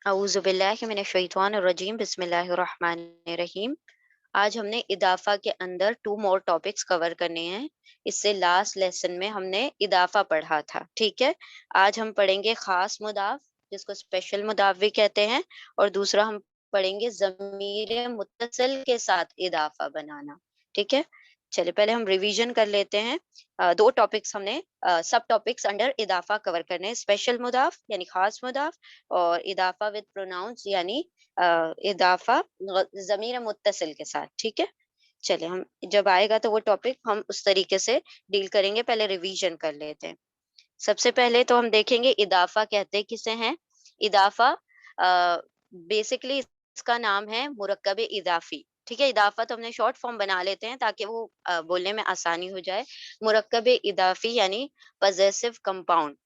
اعوذ باللہ من الشیطان الرجیم، بسم اللہ الرحمن الرحیم۔ آج ہم نے اضافہ کے اندر 2 more ٹاپکس کور کرنے ہیں۔ اس سے لاسٹ لیسن میں ہم نے اضافہ پڑھا تھا، ٹھیک ہے۔ آج ہم پڑھیں گے خاص مضاف، جس کو اسپیشل مضاف بھی کہتے ہیں، اور دوسرا ہم پڑھیں گے ضمیر متصل کے ساتھ اضافہ بنانا، ٹھیک ہے۔ چلے پہلے ہم ریویژن کر لیتے ہیں۔ 2 ٹاپکس ہم نے سب ٹاپکس انڈر اضافہ کور کرنے ہیں، اسپیشل مضاف یعنی خاص مضاف، اور اضافہ وتھ پروناؤنس یعنی اضافہ ضمیر متصل کے ساتھ، ٹھیک ہے۔ چلے ہم جب آئے گا تو وہ ٹاپک ہم اس طریقے سے ڈیل کریں گے، پہلے ریویژن کر لیتے ہیں۔ سب سے پہلے تو ہم دیکھیں گے اضافہ کہتے کسے ہیں۔ اضافہ بیسکلی اس کا نام ہے مرکب اضافی، ٹھیک ہے۔ اضافہ تو ہم نے شارٹ فارم بنا لیتے ہیں تاکہ وہ بولنے میں آسانی ہو جائے۔ مرکب اضافی یعنی پوزیسو کمپاؤنڈ،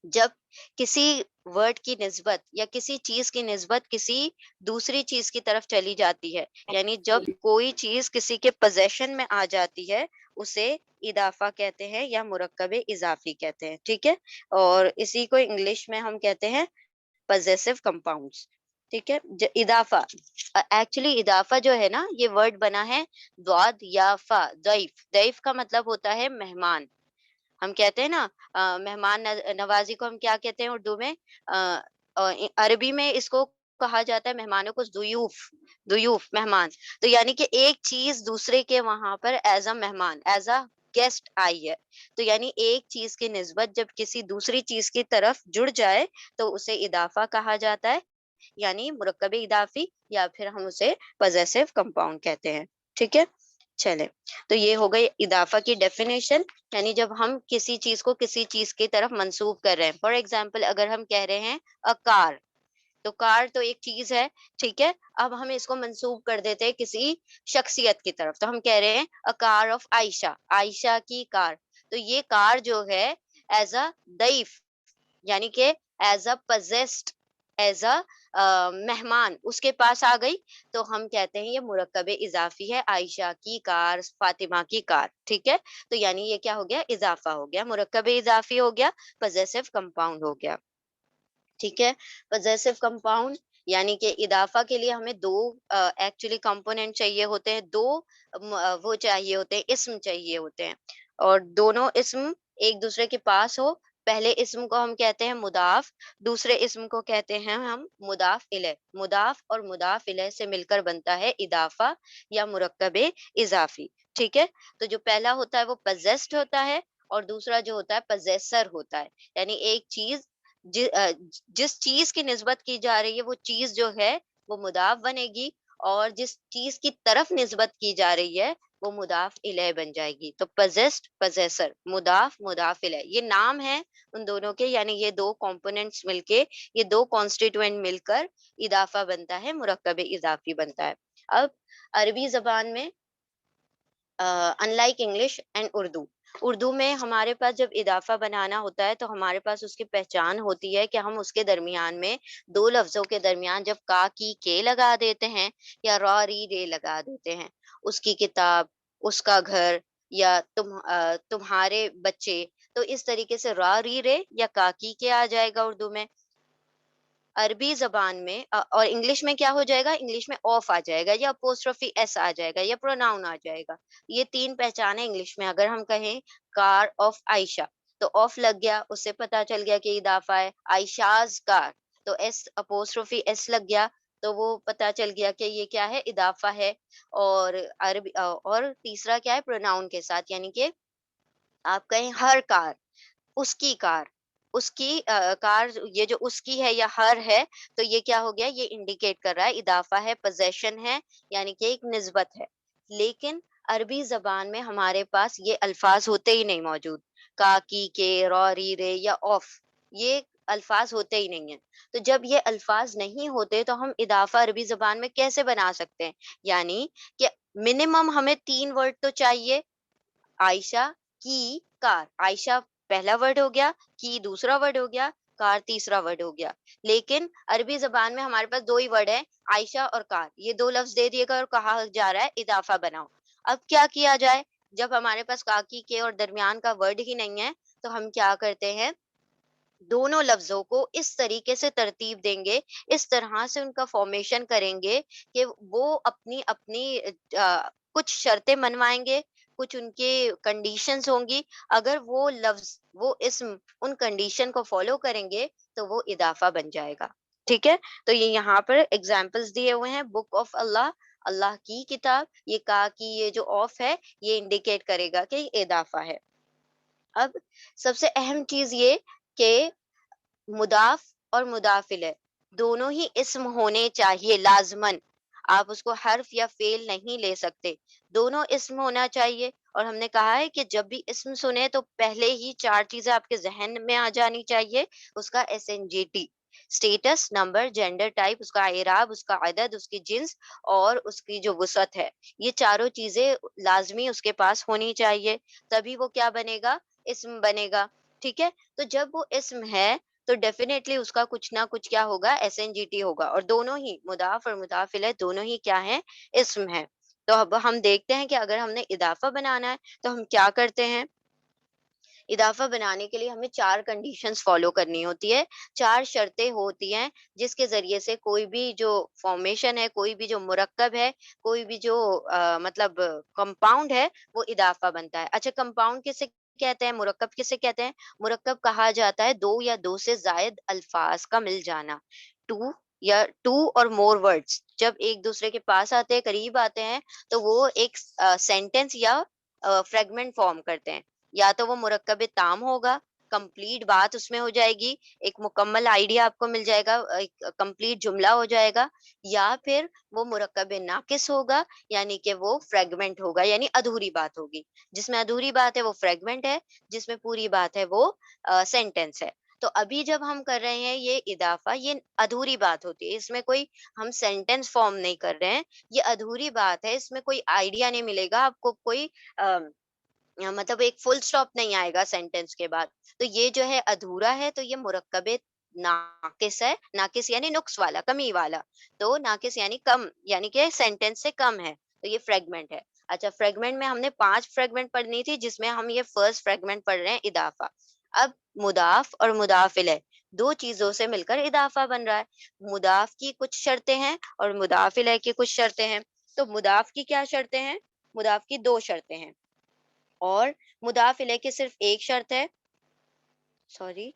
جب کسی ورڈ کی نسبت یا کسی چیز کی نسبت کسی دوسری چیز کی طرف چلی جاتی ہے، یعنی جب کوئی چیز کسی کے پوزیشن میں آ جاتی ہے، اسے اضافہ کہتے ہیں یا مرکب اضافی کہتے ہیں، ٹھیک ہے۔ اور اسی کو انگلش میں ہم کہتے ہیں پوزیسو کمپاؤنڈس، ٹھیک ہے۔ اضافہ ایکچولی اضافہ جو ہے نا، یہ ورڈ بنا ہے ضاد یا فا، ضعیف۔ ضعیف کا مطلب ہوتا ہے مہمان۔ ہم کہتے ہیں نا مہمان نوازی کو ہم کیا کہتے ہیں اردو میں؟ عربی میں اس کو کہا جاتا ہے مہمانوں کو ضیوف، ضیوف مہمان۔ تو یعنی کہ ایک چیز دوسرے کے وہاں پر ایز اے مہمان، ایز اے گیسٹ آئی ہے، تو یعنی ایک چیز کی نسبت جب کسی دوسری چیز کی طرف جڑ جائے تو اسے اضافہ کہا جاتا ہے، یعنی مرکب اضافی، یا پھر ہم اسے پوزیسو کمپاؤنڈ کہتے ہیں، ٹھیک ہے۔ چلے تو یہ ہو گئی اضافہ کی ڈیفینیشن، یعنی جب ہم کسی چیز کو کسی چیز کی طرف منسوب کر رہے ہیں۔ فار ایگزامپل اگر ہم کہہ رہے ہیں کار، تو کار تو ایک چیز ہے، ٹھیک ہے۔ اب ہم اس کو منسوب کر دیتے ہیں کسی شخصیت کی طرف، تو ہم کہہ رہے ہیں کار آف عائشہ، عائشہ کی کار۔ تو یہ کار جو ہے ایز اے ضعیف، یعنی کہ ایز اے پزیسڈ، ایز اے مہمان اس کے پاس آ گئی، تو ہم کہتے ہیں یہ مرکب اضافی ہے، عائشہ کی کار، فاطمہ کی کار، ٹھیک ہے۔ تو یعنی یہ کیا ہو گیا؟ اضافہ ہو گیا، مرکب اضافی ہو گیا، پوزیسو کمپاؤنڈ ہو گیا، ٹھیک ہے۔ پوزیسو کمپاؤنڈ یعنی کہ اضافہ کے لیے ہمیں دو ایکچولی کمپوننٹ چاہیے ہوتے ہیں، دو وہ چاہیے ہوتے ہیں، اسم چاہیے ہوتے ہیں، اور دونوں اسم ایک دوسرے کے پاس ہو۔ پہلے اسم کو ہم کہتے ہیں مضاف، دوسرے اسم کو کہتے ہیں ہم مضاف الیہ۔ مضاف اور مضاف الیہ سے مل کر بنتا ہے اضافہ یا مرکب اضافی، ٹھیک ہے۔ تو جو پہلا ہوتا ہے وہ پوزیسڈ ہوتا ہے، اور دوسرا جو ہوتا ہے پوزیسر ہوتا ہے، یعنی ایک چیز جس چیز کی نسبت کی جا رہی ہے وہ چیز جو ہے وہ مضاف بنے گی، اور جس چیز کی طرف نسبت کی جا رہی ہے وہ مضاف الیہ بن جائے گی۔ تو پوزیسڈ، پوزیسر، مضاف، مضاف الیہ، یہ نام ہے ان دونوں کے، یعنی یہ دو کمپوننٹس مل کے، یہ دو کانسٹیٹوئنٹ مل کر اضافہ بنتا ہے، مرکب اضافی بنتا ہے۔ اب عربی زبان میں in like English and Urdu, Urdu میں ہمارے پاس جب اضافہ بنانا ہوتا ہے تو ہمارے پاس اس کی پہچان ہوتی ہے کہ ہم اس کے درمیان میں دو لفظوں کے درمیان جب کا کی کے لگا دیتے ہیں یا را ری رے لگا دیتے ہیں، اس کی کتاب، اس کا گھر، یا تمہارے بچے، تو اس طریقے سے را ری رے یا کا کی کے آ جائے گا اردو میں۔ عربی زبان میں اور انگلش میں کیا ہو جائے گا؟ انگلش میں آف آ جائے گا، یا اپوسٹرفی ایس آ جائے گا، یا پروناؤن آ جائے گا۔ یہ 3 پہچانیں انگلش میں۔ اگر ہم کہیں کار آف عائشہ، تو آف لگ گیا، اس سے پتا چل گیا کہ اضافہ ہے۔ عائشاز کار، تو ایس اپوسٹرفی ایس لگ گیا، تو وہ پتا چل گیا کہ یہ کیا ہے؟ اضافہ ہے۔ اور عربی اور تیسرا کیا ہے؟ پروناؤن کے ساتھ، یعنی کہ آپ کہیں ہر کار، اس کی کار، اس کی کار، یہ جو اس کی ہے یا ہر ہے، تو یہ کیا ہو گیا؟ یہ انڈیکیٹ کر رہا ہے اضافہ ہے، پوزیشن ہے، یعنی کہ ایک نسبت ہے۔ لیکن عربی زبان میں ہمارے پاس یہ الفاظ ہوتے ہی نہیں موجود، کا کی کے، رو ری رے یا آف، یہ الفاظ ہوتے ہی نہیں ہیں۔ تو جب یہ الفاظ نہیں ہوتے تو ہم اضافہ عربی زبان میں کیسے بنا سکتے ہیں؟ یعنی کہ منیمم ہمیں 3 ورڈ تو چاہیے۔ عائشہ کی کار، عائشہ پہلا ورڈ ہو گیا، کی دوسرا ورڈ ہو گیا، کار تیسرا ورڈ ہو گیا۔ لیکن عربی زبان میں ہمارے پاس 2 ہی ورڈ ہیں، عائشہ اور کار، یہ 2 لفظ دے دیے گا اور کہا جا رہا ہے اضافہ بناؤ۔ اب کیا کیا جائے؟ جب ہمارے پاس کاکی کے اور درمیان کا ورڈ ہی نہیں ہے تو ہم کیا کرتے ہیں؟ दोनों लफ्जों को इस तरीके से तरतीब देंगे, इस तरह से उनका फॉर्मेशन करेंगे कि वो अपनी अपनी कुछ शर्तें मनवाएंगे, कुछ उनके कंडीशंस होंगी। अगर वो लफ्ज, वो इस्म उन कंडीशन को फॉलो करेंगे तो वो इदाफा बन जाएगा। ठीक है? तो ये यहाँ पर एग्जाम्पल्स दिए हुए हैं, बुक ऑफ अल्लाह, अल्लाह की किताब। ये का की ये जो ऑफ है, ये इंडिकेट करेगा कि ये इदाफा है। अब सबसे अहम चीज ये कि मुदाफ और मुदाफिल दोनों ही इस्म होने चाहिए लाजमन। आप उसको हर्फ या फेल नहीं ले सकते, दोनों इस्म होना चाहिए। और हमने कहा है कि जब भी इस्म सुने तो पहले ही चार चीजें आपके जहन में आ जानी चाहिए। उसका एसएनजीटी, स्टेटस, नंबर, जेंडर टाइप, उसका एराब, उसका अदद, उसकी जिन्स और उसकी जो वसअत है, ये चारों चीजें लाजमी उसके पास होनी चाहिए, तभी वो क्या बनेगा, इस्म बनेगा। ठीक है? तो जब वो इस्म है तो डेफिनेटली उसका कुछ ना कुछ क्या होगा, एसएनजीटी होगा। और दोनों ही मुदाफ और मुदाफिल दोनों ही क्या है, इस्म है। तो अब हम देखते हैं कि अगर हमने इदाफा बनाना है तो हम क्या करते हैं। इदाफा बनाने के लिए हमें चार कंडीशंस फॉलो करनी होती है, चार शर्तें होती हैं, जिसके जरिए से कोई भी जो फॉर्मेशन है, कोई भी जो मुरक्कब है, कोई भी जो मतलब कंपाउंड है, वो इदाफा बनता है। अच्छा, कंपाउंड किसे कहते हैं, मुरक्कब किसे कहते हैं? मुरक्कब कहा जाता है दो या दो से जायद अल्फाज का मिल जाना। टू या टू और मोर वर्ड्स जब एक दूसरे के पास आते हैं, करीब आते हैं, तो वो एक सेंटेंस या फ्रेगमेंट फॉर्म करते हैं। या तो वो मुरक्कब ताम होगा, कंप्लीट बात उसमें हो जाएगी, एक मुकम्मल आइडिया आपको मिल जाएगा, एक कंप्लीट जुमला हो जाएगा। या फिर वो मुरक्कब नाकिस होगा, यानी कि वो फ्रेगमेंट होगा, यानी अधूरी बात होगी। जिसमें अधूरी बात है वो फ्रेगमेंट है, जिसमें पूरी बात है वो सेंटेंस है। तो अभी जब हम कर रहे हैं ये इदाफा, ये अधूरी बात होती है, इसमें कोई हम सेंटेंस फॉर्म नहीं कर रहे हैं, ये अधूरी बात है, इसमें कोई आइडिया नहीं मिलेगा आपको, कोई मतलब एक फुल स्टॉप नहीं आएगा सेंटेंस के बाद। तो ये जो है अधूरा है, तो ये मुरक्कबे नाकिस है, नाकिस यानी नुक्स वाला, कमी वाला। तो नाकिस यानी कम, यानी कि सेंटेंस से कम है, तो ये फ्रेगमेंट है। अच्छा, फ्रेगमेंट में हमने 5 फ्रेगमेंट पढ़नी थी, जिसमें हम ये फर्स्ट फ्रेगमेंट पढ़ रहे हैं, इदाफा। अब मुदाफ और मुदाफिल है, दो चीजों से मिलकर इदाफा बन रहा है। मुदाफ की कुछ शर्तें हैं और मुदाफिल की कुछ शर्तें हैं। तो मुदाफ की क्या शर्तें हैं? मुदाफ की 2 शर्तें हैं और मुदाफ इलैह की सिर्फ एक शर्त है। सॉरी,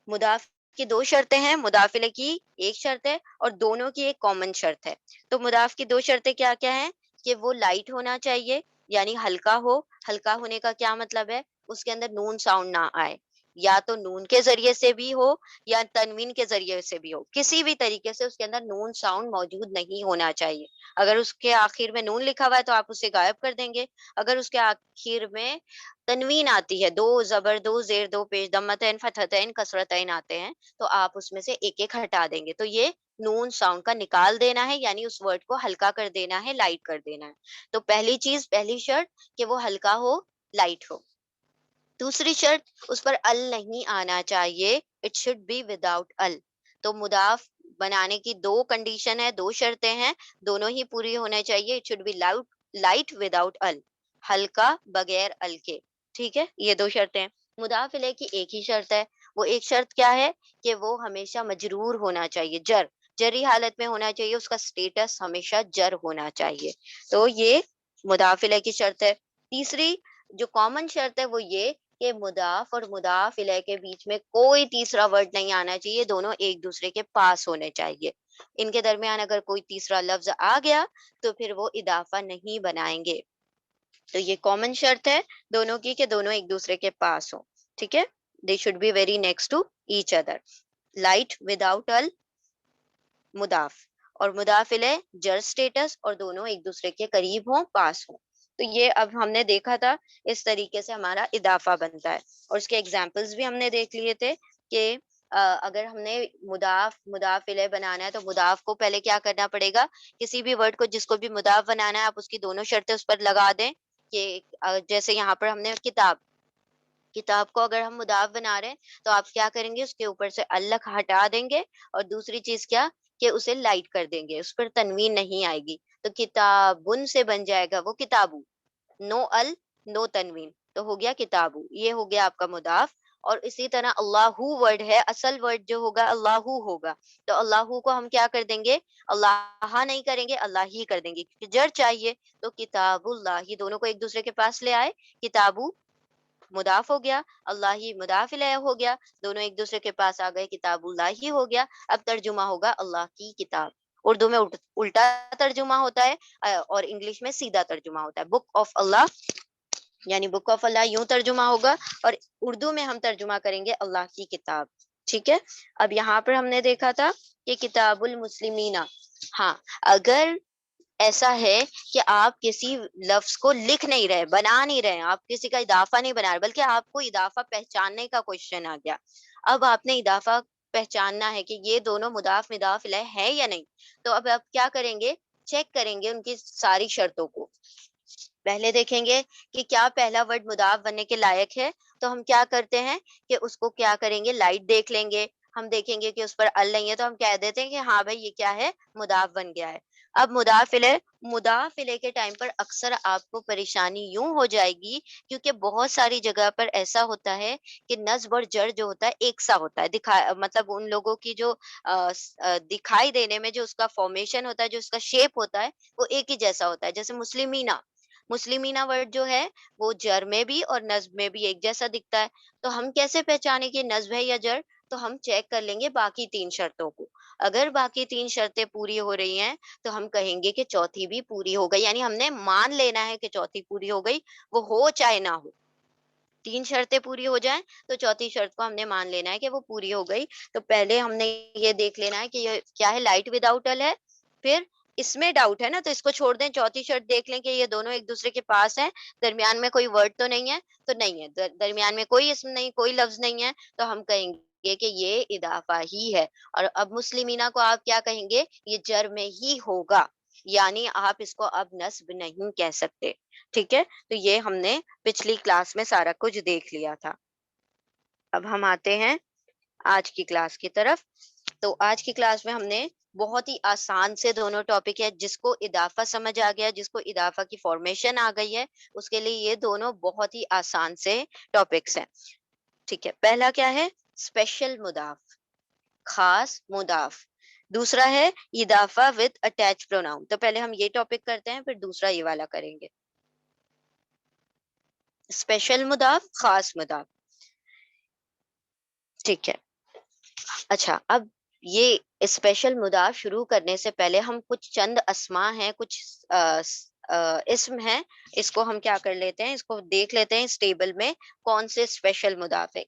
मुदाफ की 2 शर्तें हैं, मुदाफ इलैह की एक शर्त है और दोनों की एक कॉमन शर्त है। तो मुदाफ की 2 शर्तें क्या-क्या हैं? कि वो लाइट होना चाहिए, यानी हल्का हो। हल्का होने का क्या मतलब है? उसके अंदर नून साउंड ना आए। या तो नून के ज़रिए से भी हो या तनवीन के ज़रिए से भी हो। किसी भी तरीके से उसके अंदर नून साउंड मौजूद नहीं होना चाहिए। अगर उसके आखिर में नून लिखा हुआ है तो आप उसे गायब कर देंगे। अगर उसके आखिर में तनवीन आती है, 2 ज़बर, 2 ज़ेर, 2 पेश, दम्मतैन, फतहतैन, कसरतैन आते हैं, तो आप उसमें से एक-एक हटा देंगे। तो ये नून साउंड का निकाल देना है, यानी उस वर्ड को हल्का कर देना है, लाइट कर देना है। तो पहली चीज़, पहली शर्त कि वो हल्का हो, लाइट हो। दूसरी शर्त, उस पर अल नहीं आना चाहिए, इट शुड बी विदाउट अल। तो मुदाफ बनाने की 2 कंडीशन है, 2 शर्तें हैं, दोनों ही पूरी होने चाहिए। It should be loud light without अल, हल्का बगैर अल के। ठीक है? ये 2 शर्तें हैं। मुदाफ इलैह की एक ही शर्त है। वो एक शर्त क्या है? कि वो हमेशा मजरूर होना चाहिए, जर, जरी हालत में होना चाहिए, उसका स्टेटस हमेशा जर होना चाहिए। तो ये मुदाफ इलैह की शर्त है। तीसरी जो कॉमन शर्त है वो ये कि मुदाफ और मुदाफ इलैह के बीच में कोई तीसरा वर्ड नहीं आना चाहिए, दोनों एक दूसरे के पास होने चाहिए। इनके दरमियान अगर कोई तीसरा लफ्ज आ गया तो फिर वो इदाफा नहीं बनाएंगे। तो ये कॉमन शर्त है दोनों की, कि दोनों एक दूसरे के पास हो। ठीक है? They should be very next to each other. Light without अल, मुदाफ, और मुदाफ इलैह जर स्टेटस, और दोनों एक दूसरे के करीब हों, पास हों। तो ये अब हमने देखा था, इस तरीके से हमारा इदाफा बनता है। और इसके एग्जाम्पल्स भी हमने देख लिए थे कि अगर हमने मुदाफ इलैह बनाना है तो मुदाफ को पहले क्या करना पड़ेगा, किसी भी वर्ड को जिसको भी मुदाफ बनाना है आप उसकी दोनों शर्तें उस पर लगा दें। कि जैसे यहाँ पर हमने किताब, किताब को अगर हम मुदाफ बना रहे हैं तो आप क्या करेंगे, उसके ऊपर से अल्लख हटा देंगे। और दूसरी चीज क्या, कि उसे लाइट कर देंगे, उस पर तनवीन नहीं आएगी। तो किताबुन से बन जाएगा वो किताबू, नो अल, नो तनवीन। تو ہو گیا کتابو، یہ ہو گیا آپ کا مضاف. اور اسی طرح اللہ ورڈ ہے، اصل ورڈ جو ہوگا اللہ ہوگا، تو اللہ کو ہم کیا کر دیں گے، اللہ نہیں کریں گے، اللہ ہی کر دیں گے کیونکہ جڑ چاہیے. تو کتاب اللہ، دونوں کو ایک دوسرے کے پاس لے آئے. کتابو مضاف ہو گیا، اللہ ہی مضاف الیہ ہو گیا، دونوں ایک دوسرے کے پاس آ گئے، کتاب اللہ ہی ہو گیا. اب ترجمہ ہوگا اللہ کی کتاب. اردو میں الٹا ترجمہ ہوتا ہے اور انگلش میں سیدھا ترجمہ ہوتا ہے. بک آف اللہ یعنی بک آف اللہ یوں ترجمہ ہوگا، اور اردو میں ہم ترجمہ کریں گے اللہ کی کتاب. ٹھیک ہے. اب یہاں پر ہم نے دیکھا تھا کہ کتاب المسلمین. ہاں، اگر ایسا ہے کہ آپ کسی لفظ کو لکھ نہیں رہے، بنا نہیں رہے، آپ کسی کا اضافہ نہیں بنا رہے، بلکہ آپ کو اضافہ پہچاننے کا کوشچن آ گیا. اب آپ نے اضافہ پہچاننا ہے کہ یہ دونوں مضاف مضاف الیہ ہے یا نہیں. تو اب آپ کیا کریں گے، چیک کریں گے ان کی ساری شرطوں کو. پہلے دیکھیں گے کہ کیا پہلا ورڈ مضاف بننے کے لائق ہے. تو ہم کیا کرتے ہیں کہ اس کو کیا کریں گے، لائٹ دیکھ لیں گے. ہم دیکھیں گے کہ اس پر ال نہیں ہے تو ہم کہہ دیتے ہیں کہ ہاں بھائی یہ کیا ہے، مضاف بن گیا ہے. اب مضاف الیہ کے ٹائم پر اکثر آپ کو پریشانی یوں ہو جائے گی، کیونکہ بہت ساری جگہ پر ایسا ہوتا ہے کہ نصب اور جر جو ہوتا ہے ایک سا ہوتا ہے. مطلب ان لوگوں کی جو دکھائی دینے میں جو اس کا فارمیشن ہوتا ہے، جو اس کا شیپ ہوتا ہے، وہ ایک ہی جیسا ہوتا ہے. جیسے مسلمینہ ورڈ جو ہے وہ جر میں بھی اور نصب میں بھی ایک جیسا دکھتا ہے. تو ہم کیسے پہچانے کہ نصب ہے یا جر؟ تو ہم چیک کر لیں گے باقی 3 شرطوں کو. اگر باقی 3 شرطیں پوری ہو رہی ہیں تو ہم کہیں گے کہ چوتھی بھی پوری ہو گئی، یعنی ہم نے مان لینا ہے کہ چوتھی پوری ہو گئی، وہ ہو چاہے نہ ہو. 3 شرطیں پوری ہو جائیں تو چوتھی شرط کو ہم نے مان لینا ہے کہ وہ پوری ہو گئی. تو پہلے ہم نے یہ دیکھ لینا ہے کہ یہ کیا ہے، لائٹ وداؤٹ ال ہے. پھر اس میں ڈاؤٹ ہے نا تو اس کو چھوڑ دیں. چوتھی شرط دیکھ لیں کہ یہ دونوں ایک دوسرے کے پاس ہیں، درمیان میں کوئی ورڈ تو نہیں ہے. تو نہیں ہے، درمیان میں کوئی اسم نہیں، کوئی لفظ نہیں ہے، تو ہم کہیں گے کہ یہ اضافہ ہی ہے. اور اب مسلمینہ کو آپ کیا کہیں گے، یہ جر میں ہی ہوگا، یعنی آپ اس کو اب نصب نہیں کہہ سکتے. ٹھیک ہے. تو یہ ہم نے پچھلی کلاس میں سارا کچھ دیکھ لیا تھا. اب ہم آتے ہیں آج کی کلاس کی طرف. تو آج کی کلاس میں ہم نے بہت ہی آسان سے دونوں ٹاپک ہے. جس کو اضافہ سمجھ آ گیا، جس کو اضافہ کی فارمیشن آ گئی ہے، اس کے لیے یہ دونوں بہت ہی آسان سے ٹاپکس ہیں. ٹھیک ہے. پہلا کیا ہے، اسپیشل مضاف، خاص مضاف. دوسرا ہے اضافہ وتھ اٹیچ پروناؤن. تو پہلے ہم یہ ٹاپک کرتے ہیں، پھر دوسرا یہ والا کریں گے. اسپیشل مضاف، خاص مضاف. ٹھیک ہے. اچھا، اب یہ اسپیشل مضاف شروع کرنے سے پہلے ہم کچھ چند اسماء ہیں، کچھ اسم ہیں، اس کو ہم کیا کر لیتے ہیں، اس کو دیکھ لیتے ہیں اس ٹیبل میں کون سے اسپیشل مضاف ہے.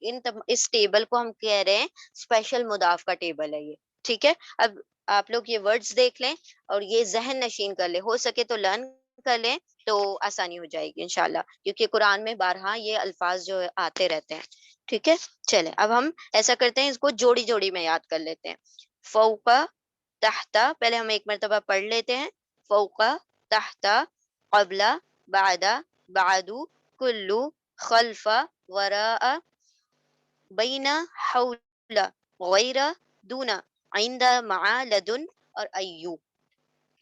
اس ٹیبل کو ہم کہہ رہے ہیں اسپیشل مضاف کا ٹیبل ہے یہ. ٹھیک ہے. اب آپ لوگ یہ ورڈز دیکھ لیں اور یہ ذہن نشین کر لیں، ہو سکے تو لرن کر لیں تو آسانی ہو جائے گی انشاءاللہ، کیونکہ قرآن میں بارہا یہ الفاظ جو آتے رہتے ہیں. ٹھیک ہے. چلیں اب ہم ایسا کرتے ہیں، اس کو جوڑی جوڑی میں یاد کر لیتے ہیں. فوقا، تحتا، پہلے ہم ایک مرتبہ پڑھ لیتے ہیں. فوقا، تحتا، قبلا، بعدا، بعدو، کلو، خلفا، وراء، بینا، حولا، غیرہ، دونا، عند، مع، لدن اور ایو.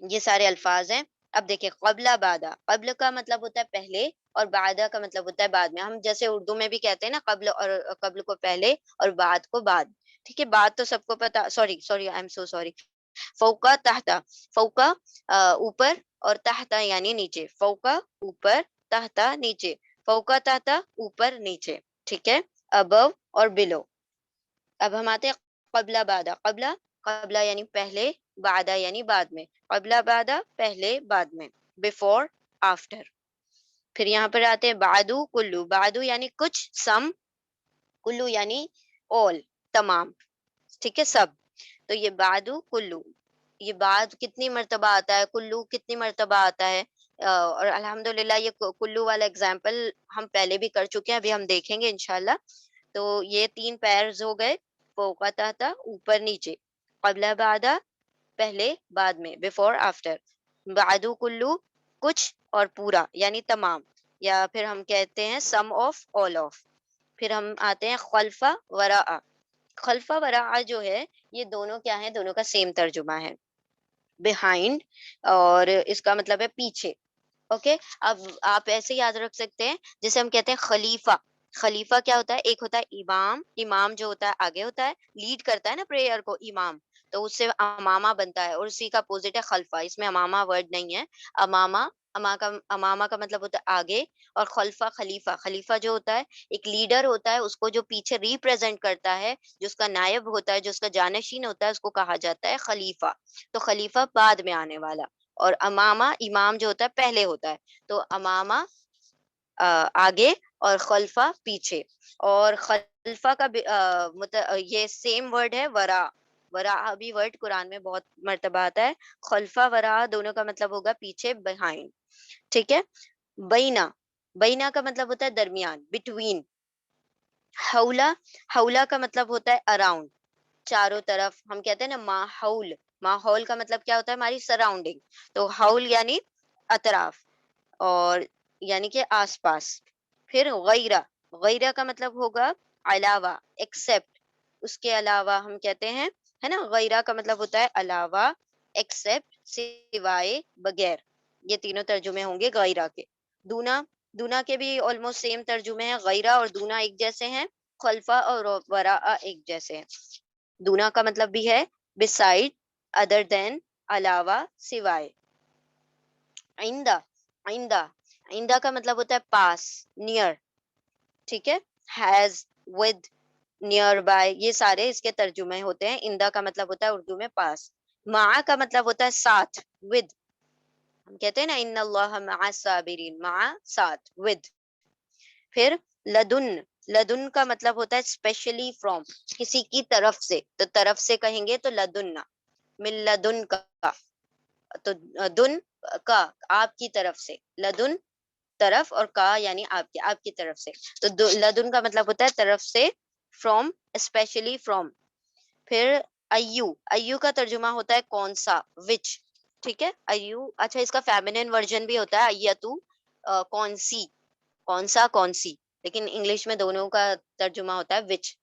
یہ سارے الفاظ ہیں. اب دیکھیں، قبلہ بعدا، قبل کا مطلب ہوتا ہے پہلے اور بعدہ کا مطلب ہوتا ہے بعد میں. ہم جیسے اردو میں بھی کہتے ہیں نا، قبل اور قبل کو پہلے اور بعد کو بعد. ٹھیک ہے. بعد تو سب کو پتا، sorry sorry, I am so sorry. فوقا، تحتا. فوقا اوپر اور تحتا یعنی نیچے. فوقا اوپر، تحتا نیچے. فوقا تحتا اوپر نیچے. ٹھیک ہے. ابو اور بلو. اب ہم آتے ہیں قبلہ بعدا. قبلہ یعنی پہلے، بعدہ یعنی بعد میں. قبلہ بعدہ پہلے بعد میں، بفور آفٹر. پھر یہاں پر آتے ہیں بعدو کلو. بعدو یعنی کچھ، سم. کلو یعنی all، تمام. ٹھیک ہے، سب. تو یہ بعدو کلو، یہ بعد کتنی مرتبہ آتا ہے، کلو کتنی مرتبہ آتا ہے. اور الحمدللہ یہ کلو والا اگزامپل ہم پہلے بھی کر چکے ہیں، ابھی ہم دیکھیں گے انشاءاللہ. تو یہ 3 پیرز ہو گئے، فوقا تحتا اوپر نیچے، قبلہ بعدا پہلے بعد میں، بفور آفٹر. بعدو کلو کچھ اور پورا یعنی تمام، یا پھر ہم کہتے ہیں سم آف، آل آف. پھر ہم آتے ہیں خلفہ وراء. خلفہ وراء جو ہے یہ دونوں کیا ہیں، دونوں کا سیم ترجمہ ہے، behind، اور اس کا مطلب ہے پیچھے. اوکے. اب آپ ایسے یاد رکھ سکتے ہیں جیسے ہم کہتے ہیں خلیفہ. خلیفہ کیا ہوتا ہے؟ ایک ہوتا ہے امام. امام جو ہوتا ہے آگے ہوتا ہے, لیڈ کرتا ہے نا پریئر کو امام, تو اس سے امامہ بنتا ہے, اور اسی کا اپوزٹ ہے خلفہ. اس میں امامہ ورڈ نہیں ہے. امامہ, امامہ کا مطلب ہوتا ہے آگے, اور خلفہ خلیفہ. خلیفہ جو ہوتا ہے ایک لیڈر ہوتا ہے, اس کو جو پیچھے ریپرزینٹ کرتا ہے, جو اس کا نائب ہوتا ہے, جو اس کا جانشین ہوتا ہے, اس کو کہا جاتا ہے خلیفہ. تو خلیفہ بعد میں آنے والا, اور امامہ امام جو ہوتا ہے پہلے ہوتا ہے. تو امامہ آگے اور خلفہ پیچھے. اور خلفہ کا یہ سیم ورڈ ہے ورا. ورا بھی ورڈ قرآن میں بہت مرتبہ آتا ہے. خلفہ ورا دونوں کا مطلب ہوگا پیچھے, بہائنڈ. ٹھیک ہے. بینا, بینا کا مطلب ہوتا ہے درمیان, بٹوین. حولا, حولا کا مطلب ہوتا ہے اراؤنڈ, چاروں طرف. ہم کہتے ہیں نا ماحول, ماحول کا مطلب کیا ہوتا ہے؟ ہماری سراؤنڈنگ. تو حول یعنی اطراف, اور یعنی کہ آس پاس. پھر غیرہ, غیرہ کا مطلب ہوگا علاوہ, ایکسپٹ, اس کے علاوہ ہم کہتے ہیں, ہے نا. غیرہ کا مطلب ہوتا ہے علاوہ, ایکسپٹ, سوائے, بغیر. یہ تینوں ترجمے ہوں گے غیرہ کے. دونا, دونا کے بھی آلموسٹ سیم ترجمے ہیں. غیرہ اور دونا ایک جیسے ہیں, خلفہ اور وراء ایک جیسے ہیں. دونا کا مطلب بھی ہے beside, other than, علاوہ, سوائے. آئندہ, آئندہ, آئندہ کا مطلب ہوتا ہے پاس, نیئر. ٹھیک ہے. ہیز, ود, نیئر بائی, یہ سارے اس کے ترجمے ہوتے ہیں. آئندہ کا مطلب ہوتا ہے اردو میں پاس. مع کا مطلب ہوتا ہے ساتھ, ود. ہم کہتے ہیں نا ان اللہ مع الصابرین, مع ساتھ, ود. پھر لدن, لدن کا مطلب ہوتا ہے اسپیشلی فرام, کسی کی طرف سے. تو طرف سے کہیں گے تو لدنا, من لدن کا. تو دن کا, آپ کی طرف سے. لدن طرف, اور کا یعنی آپ کی, آپ کی طرف سے. تو لدن کا مطلب ہوتا ہے طرف سے, فرام, اسپیشلی فرام. پھر ایو, ایو کا ترجمہ ہوتا ہے کون سا, وچ. ٹھیک ہے. ایو, اچھا اس کا فیمینن ورژن بھی ہوتا ہے ایتو, کون سی, کون سا, کون سی. لیکن انگلش میں دونوں کا ترجمہ ہوتا ہے وچ.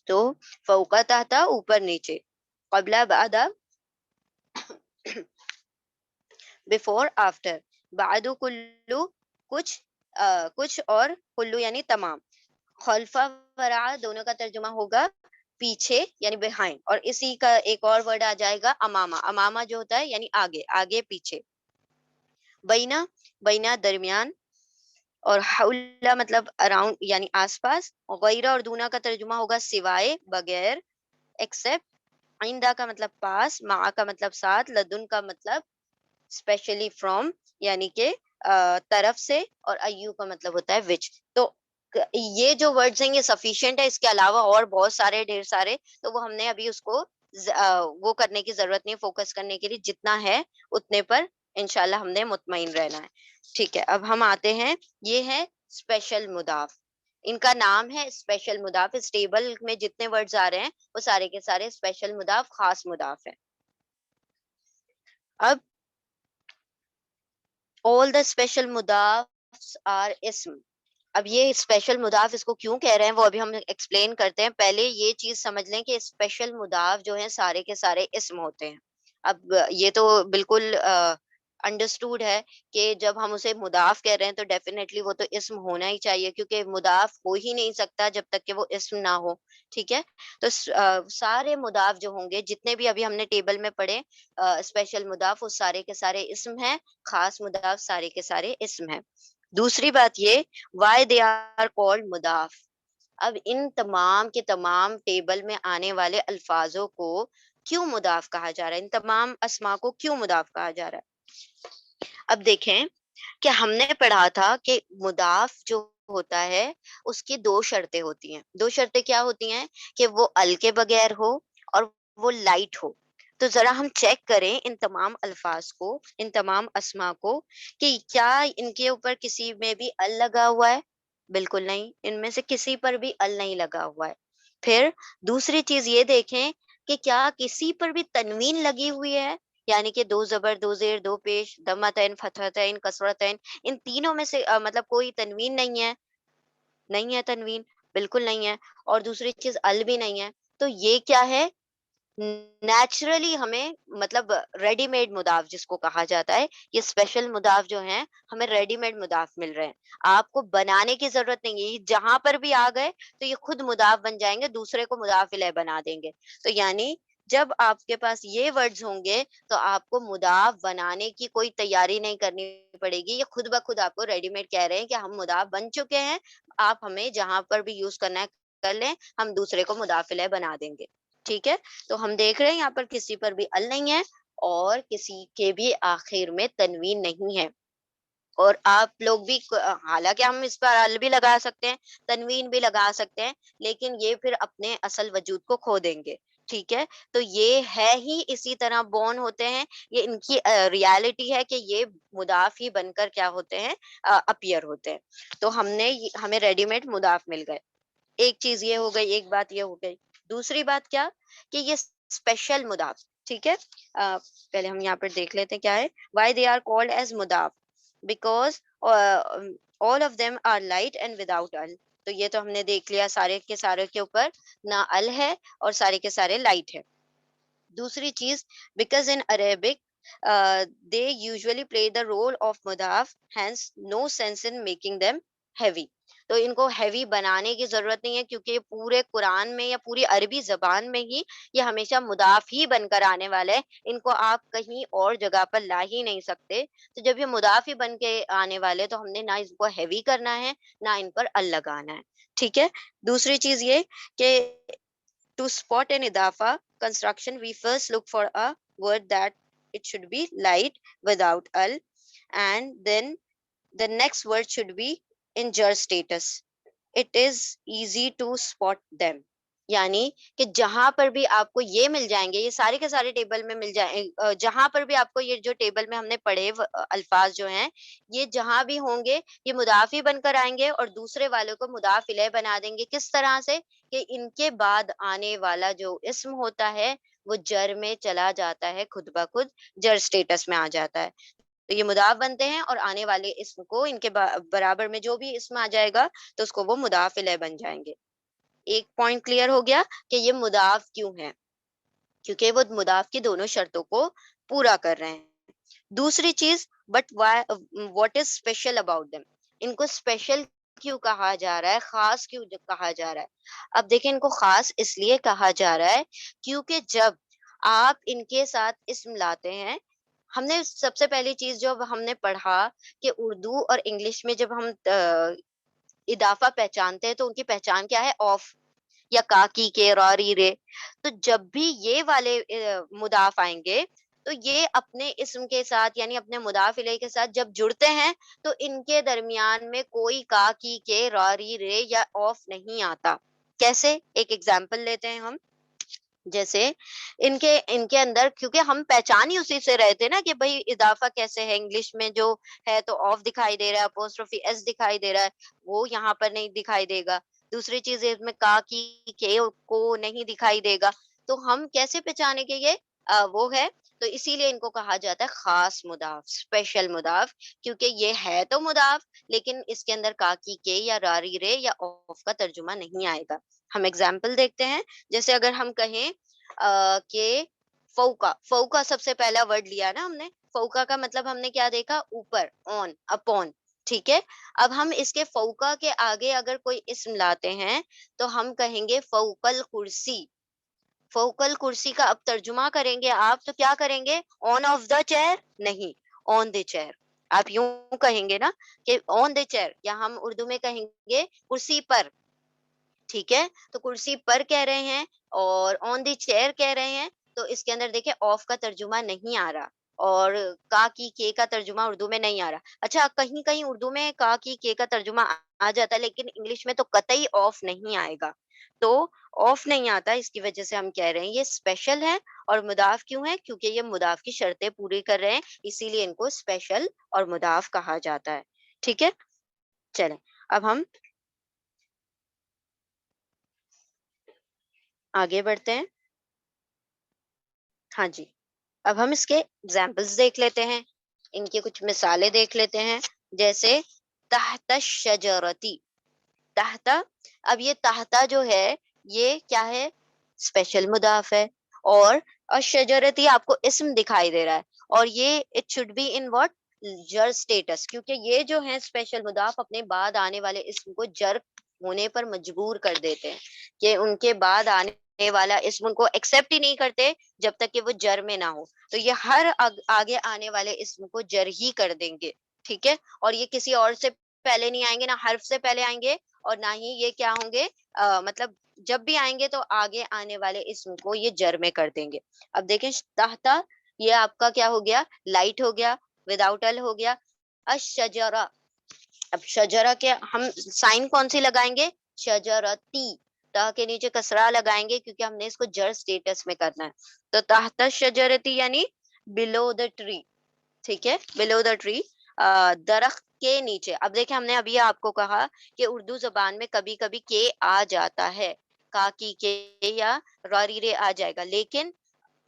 تو فوقا تحتا, اوپر نیچے. قبلہ بعد, بفور آفٹر. بعد کلو, کچھ, کچھ, اور کلو یعنی تمام. خلفہ ورا دونوں کا ترجمہ ہوگا پیچھے یعنی بہائنڈ, اور اسی کا ایک اور ورڈ آ جائے گا امامہ. امامہ جو ہوتا ہے یعنی آگے, آگے پیچھے. بینا, بینا درمیان, اور حولا مطلب اراؤنڈ یعنی آس پاس. غیرہ اور دونا کا ترجمہ ہوگا سوائے, بغیر, ایکسپٹ. آئندہ کا مطلب پاس, مع کا مطلب ساتھ, لدن کا مطلب اسپیشلی فرام یعنی کہ طرف سے, اور ایو کا مطلب ہوتا ہے وچ. تو یہ جو ورڈز ہیں یہ سفیشینٹ ہے. اس کے علاوہ اور بہت سارے, ڈھیر سارے, تو وہ ہم نے ابھی اس کو وہ کرنے کی ضرورت نہیں, فوکس کرنے کے لیے. جتنا ہے اتنے پر انشاءاللہ ہم نے مطمئن رہنا ہے. ٹھیک ہے. اب ہم آتے ہیں, یہ ہے اسپیشل مضاف. ان کا نام ہے اسپیشل مضاف. اس ٹیبل میں جتنے ورڈز آ رہے ہیں وہ سارے کے سارے اسپیشل مضاف, خاص مضاف ہے. اب all the special مضاف are اسم. اب یہ اسپیشل مضاف اس کو کیوں کہہ رہے ہیں وہ ابھی ہم ایکسپلین کرتے ہیں. پہلے یہ چیز سمجھ لیں کہ اسپیشل مضاف جو ہیں سارے کے سارے اسم ہوتے ہیں. اب یہ تو بالکل انڈرسٹوڈ ہے کہ جب ہم اسے مضاف کہہ رہے ہیں تو ڈیفینیٹلی وہ تو اسم ہونا ہی چاہیے, کیونکہ مضاف ہو ہی نہیں سکتا جب تک کہ وہ اسم نہ ہو. ٹھیک ہے. تو سارے مضاف جو ہوں گے جتنے بھی ابھی ہم نے ٹیبل میں پڑھے اسپیشل مضاف, وہ سارے کے سارے اسم ہیں. خاص مضاف سارے کے سارے اسم ہیں. دوسری بات یہ, why they are called مضاف. اب ان تمام کے تمام ٹیبل میں آنے والے الفاظوں کو کیوں مضاف کہا جا رہا ہے, ان تمام اسما کو کیوں مضاف کہا جا رہا ہے. اب دیکھیں کہ ہم نے پڑھا تھا کہ مضاف جو ہوتا ہے اس کی دو شرطیں ہوتی ہیں. دو شرطیں کیا ہوتی ہیں؟ کہ وہ ال کے بغیر ہو اور وہ لائٹ ہو. تو ذرا ہم چیک کریں ان تمام الفاظ کو, ان تمام اسما کو, کہ کیا ان کے اوپر کسی میں بھی ال لگا ہوا ہے. بالکل نہیں, ان میں سے کسی پر بھی ال نہیں لگا ہوا ہے. پھر دوسری چیز یہ دیکھیں کہ کیا کسی پر بھی تنوین لگی ہوئی ہے, یعنی کہ دو زبر, دو زیر, دو پیش, دمتین, فتحتین, کسرتین, ان تینوں میں سے مطلب کوئی تنوین نہیں ہے. نہیں ہے تنوین, بالکل نہیں ہے. اور دوسری چیز ال بھی نہیں ہے. تو یہ کیا ہے؟ नेचुरली हमें मतलब रेडीमेड मुदाफ जिसको कहा जाता है, ये स्पेशल मुदाफ जो हैं हमें रेडीमेड मुदाफ मिल रहे हैं। आपको बनाने की जरूरत नहीं है, ये जहां पर भी आ गए तो ये खुद मुदाफ बन जाएंगे, दूसरे को मुदाफ इलैह बना देंगे। तो यानी जब आपके पास ये वर्ड्स होंगे तो आपको मुदाफ बनाने की कोई तैयारी नहीं करनी पड़ेगी, ये खुद ब खुद आपको रेडीमेड कह रहे हैं कि हम मुदाफ बन चुके हैं, आप हमें जहां पर भी यूज करना है कर लें, हम दूसरे को मुदाफ इलैह बना देंगे। ठीक है? तो हम देख रहे हैं यहाँ पर किसी पर भी अल नहीं है और किसी के भी आखिर में तनवीन नहीं है। और आप लोग भी हालांकि हम इस पर अल भी लगा सकते हैं, तनवीन भी लगा सकते हैं, लेकिन ये फिर अपने असल वजूद को खो देंगे। ठीक है? तो ये है ही इसी तरह बोर्न होते हैं, ये इनकी रियलिटी है कि ये मुदाफ ही बनकर क्या होते हैं, अपीयर होते हैं। तो हमें रेडीमेड मुदाफ मिल गए। एक चीज ये हो गई, एक बात ये हो गई। दूसरी बात क्या, कि ये स्पेशल मुदाफ, ठीक है। पहले हम यहाँ पर देख लेते हैं क्या है। Why they are called as मुदाफ, because all of them are light and without अल। तो ये तो हमने देख लिया, सारे के सारे के ऊपर ना अल है और सारे के सारे लाइट है। दूसरी चीज, because in Arabic they usually play the role of मुदाफ, hence no sense in making them heavy. तो इनको हैवी बनाने की जरूरत नहीं है, क्योंकि पूरे कुरान में या पूरी अरबी जबान में ही ये हमेशा मुदाफ ही बनकर आने वाले हैं, इनको आप कहीं और जगह पर ला ही नहीं सकते। तो जब ये मुदाफ ही बन के आने वाले, तो हमने ना इसको हैवी करना है, ना इन पर अल लगाना है। ठीक है। दूसरी चीज ये कि to spot an idafa construction, we first look for a word that it should be light without al, and then the next word should be in jar status. It is easy to spot them. यानी कि जहां पर भी आपको ये मिल जाएंगे, ये सारे के सारे टेबल में मिल जाए, जहां पर भी आपको ये जो टेबल में हमने पढ़े अल्फाज जो हैं, ये जहां भी होंगे ये मुदाफ ही बनकर आएंगे और दूसरे वालों को मुदाफ इलैह बना देंगे। किस तरह से, कि इनके बाद आने वाला जो इस्म होता है वो जर में चला जाता है, खुद ब खुद जर स्टेटस में आ जाता है। तो ये मुदाफ बनते हैं और आने वाले इस्म को इनके बराबर में जो भी इस्म आ जाएगा तो उसको वो मुदाफ इलैह बन जाएंगे। एक पॉइंट क्लियर हो गया कि ये मुदाफ क्यों है, क्योंकि वो मुदाफ की दोनों शर्तों को पूरा कर रहे हैं। दूसरी चीज, but what is special about them, इनको स्पेशल क्यों कहा जा रहा है, खास क्यों कहा जा रहा है। अब देखें, इनको खास इसलिए कहा जा रहा है क्योंकि जब आप इनके साथ इस्म लाते हैं, हमने सबसे पहली चीज जो हमने पढ़ा कि उर्दू और इंग्लिश में जब हम इदाफा पहचानते हैं तो उनकी पहचान क्या है, ऑफ या काकी के रॉरी रे। तो जब भी ये वाले मुदाफ आएंगे तो ये अपने इस्म के साथ यानी अपने मुदाफ इलैह के साथ जब जुड़ते हैं तो इनके दरमियान में कोई काकी के रॉरी रे या ऑफ नहीं आता। कैसे, एक एग्जांपल लेते हैं हम। जैसे इनके इनके अंदर, क्योंकि हम पहचान ही उसी से रहे थे ना कि भाई इदाफा कैसे है, इंग्लिश में जो है तो ऑफ दिखाई दे रहा है, अपोस्ट्रोफी एस दिखाई दे रहा है, वो यहाँ पर नहीं दिखाई देगा। दूसरी चीज इसमें का की के को नहीं दिखाई देगा। तो हम कैसे पहचाने कि ये वो है। तो इसीलिए इनको कहा जाता है खास मुदाफ, स्पेशल मुदाफ, क्योंकि ये है तो मुदाफ लेकिन इसके अंदर का की के या रारी रे या ऑफ का तर्जुमा नहीं आएगा। हम एग्जाम्पल देखते हैं। जैसे अगर हम कहें कि फौका, फौका सबसे पहला वर्ड लिया ना हमने, फौका का मतलब हमने क्या देखा, ऊपर, ऑन, अपॉन। ठीक है। अब हम इसके फौका के आगे अगर कोई इस्म लाते हैं तो हम कहेंगे फौकल कुर्सी। फौकल कुर्सी का अब तर्जुमा करेंगे आप तो क्या करेंगे, ऑन ऑफ द चेयर नहीं, ऑन द चेयर। आप यूं कहेंगे ना कि ऑन द चेयर, या हम उर्दू में कहेंगे कुर्सी पर। ठीक है। तो कुर्सी पर कह रहे हैं और ऑन द चेयर कह रहे हैं, तो इसके अंदर देखिए ऑफ का तर्जुमा नहीं आ रहा और का की के का तर्जुमा उर्दू में नहीं आ रहा। अच्छा, कहीं कहीं उर्दू में का की के का तर्जुमा आ जाता है लेकिन इंग्लिश में तो कतई ऑफ नहीं आएगा। तो ऑफ नहीं आता, इसकी वजह से हम कह रहे हैं ये स्पेशल है। और मुदाफ क्यों है, क्योंकि ये मुदाफ की शर्तें पूरी कर रहे हैं, इसीलिए इनको स्पेशल और मुदाफ कहा जाता है। ठीक है। चलें, अब हम आगे बढ़ते हैं। हाँ जी। अब हम इसके एग्जाम्पल्स देख लेते हैं, इनकी कुछ मिसालें देख लेते हैं। जैसे तहत शजरती, तहता। अब ये तहता जो है ये क्या है, स्पेशल मुदाफ है। اور الشجرتی آپ کو اسم دکھائی دے رہا ہے اور یہ it should be in what جر اسٹیٹس، کیونکہ یہ جو ہے اسپیشل مضاف اپنے بعد آنے والے اسم کو جر ہونے پر مجبور کر دیتے ہیں کہ ان کے بعد آنے والا اسم ان کو ایکسپٹ ہی نہیں کرتے جب تک کہ وہ جر میں نہ ہو، تو یہ ہر آگے آنے والے اسم کو جر ہی کر دیں گے، ٹھیک ہے، اور یہ کسی اور سے پہلے نہیں آئیں گے، نہ حرف سے پہلے آئیں گے اور نہ ہی یہ کیا ہوں گے، مطلب جب بھی آئیں گے تو آگے آنے والے اسم کو یہ جر میں کر دیں گے۔ اب دیکھیں تحتا، یہ آپ کا کیا ہو گیا، لائٹ ہو گیا، وداؤٹ ال ہو گیا۔ الشجرہ، اب شجرہ کے ہم سائن کون سی لگائیں گے، شجرتی، تا کے نیچے کسرہ لگائیں گے کیونکہ ہم نے اس کو جر سٹیٹس میں کرنا ہے، تو تحت شجرتی یعنی بلو دا ٹری، ٹھیک ہے، بلو دا ٹری، درخت کے نیچے۔ اب دیکھیں ہم نے ابھی آپ کو کہا کہ اردو زبان میں کبھی کبھی کے آ جاتا ہے، کا کی کے یا راری رے آ جائے گا، لیکن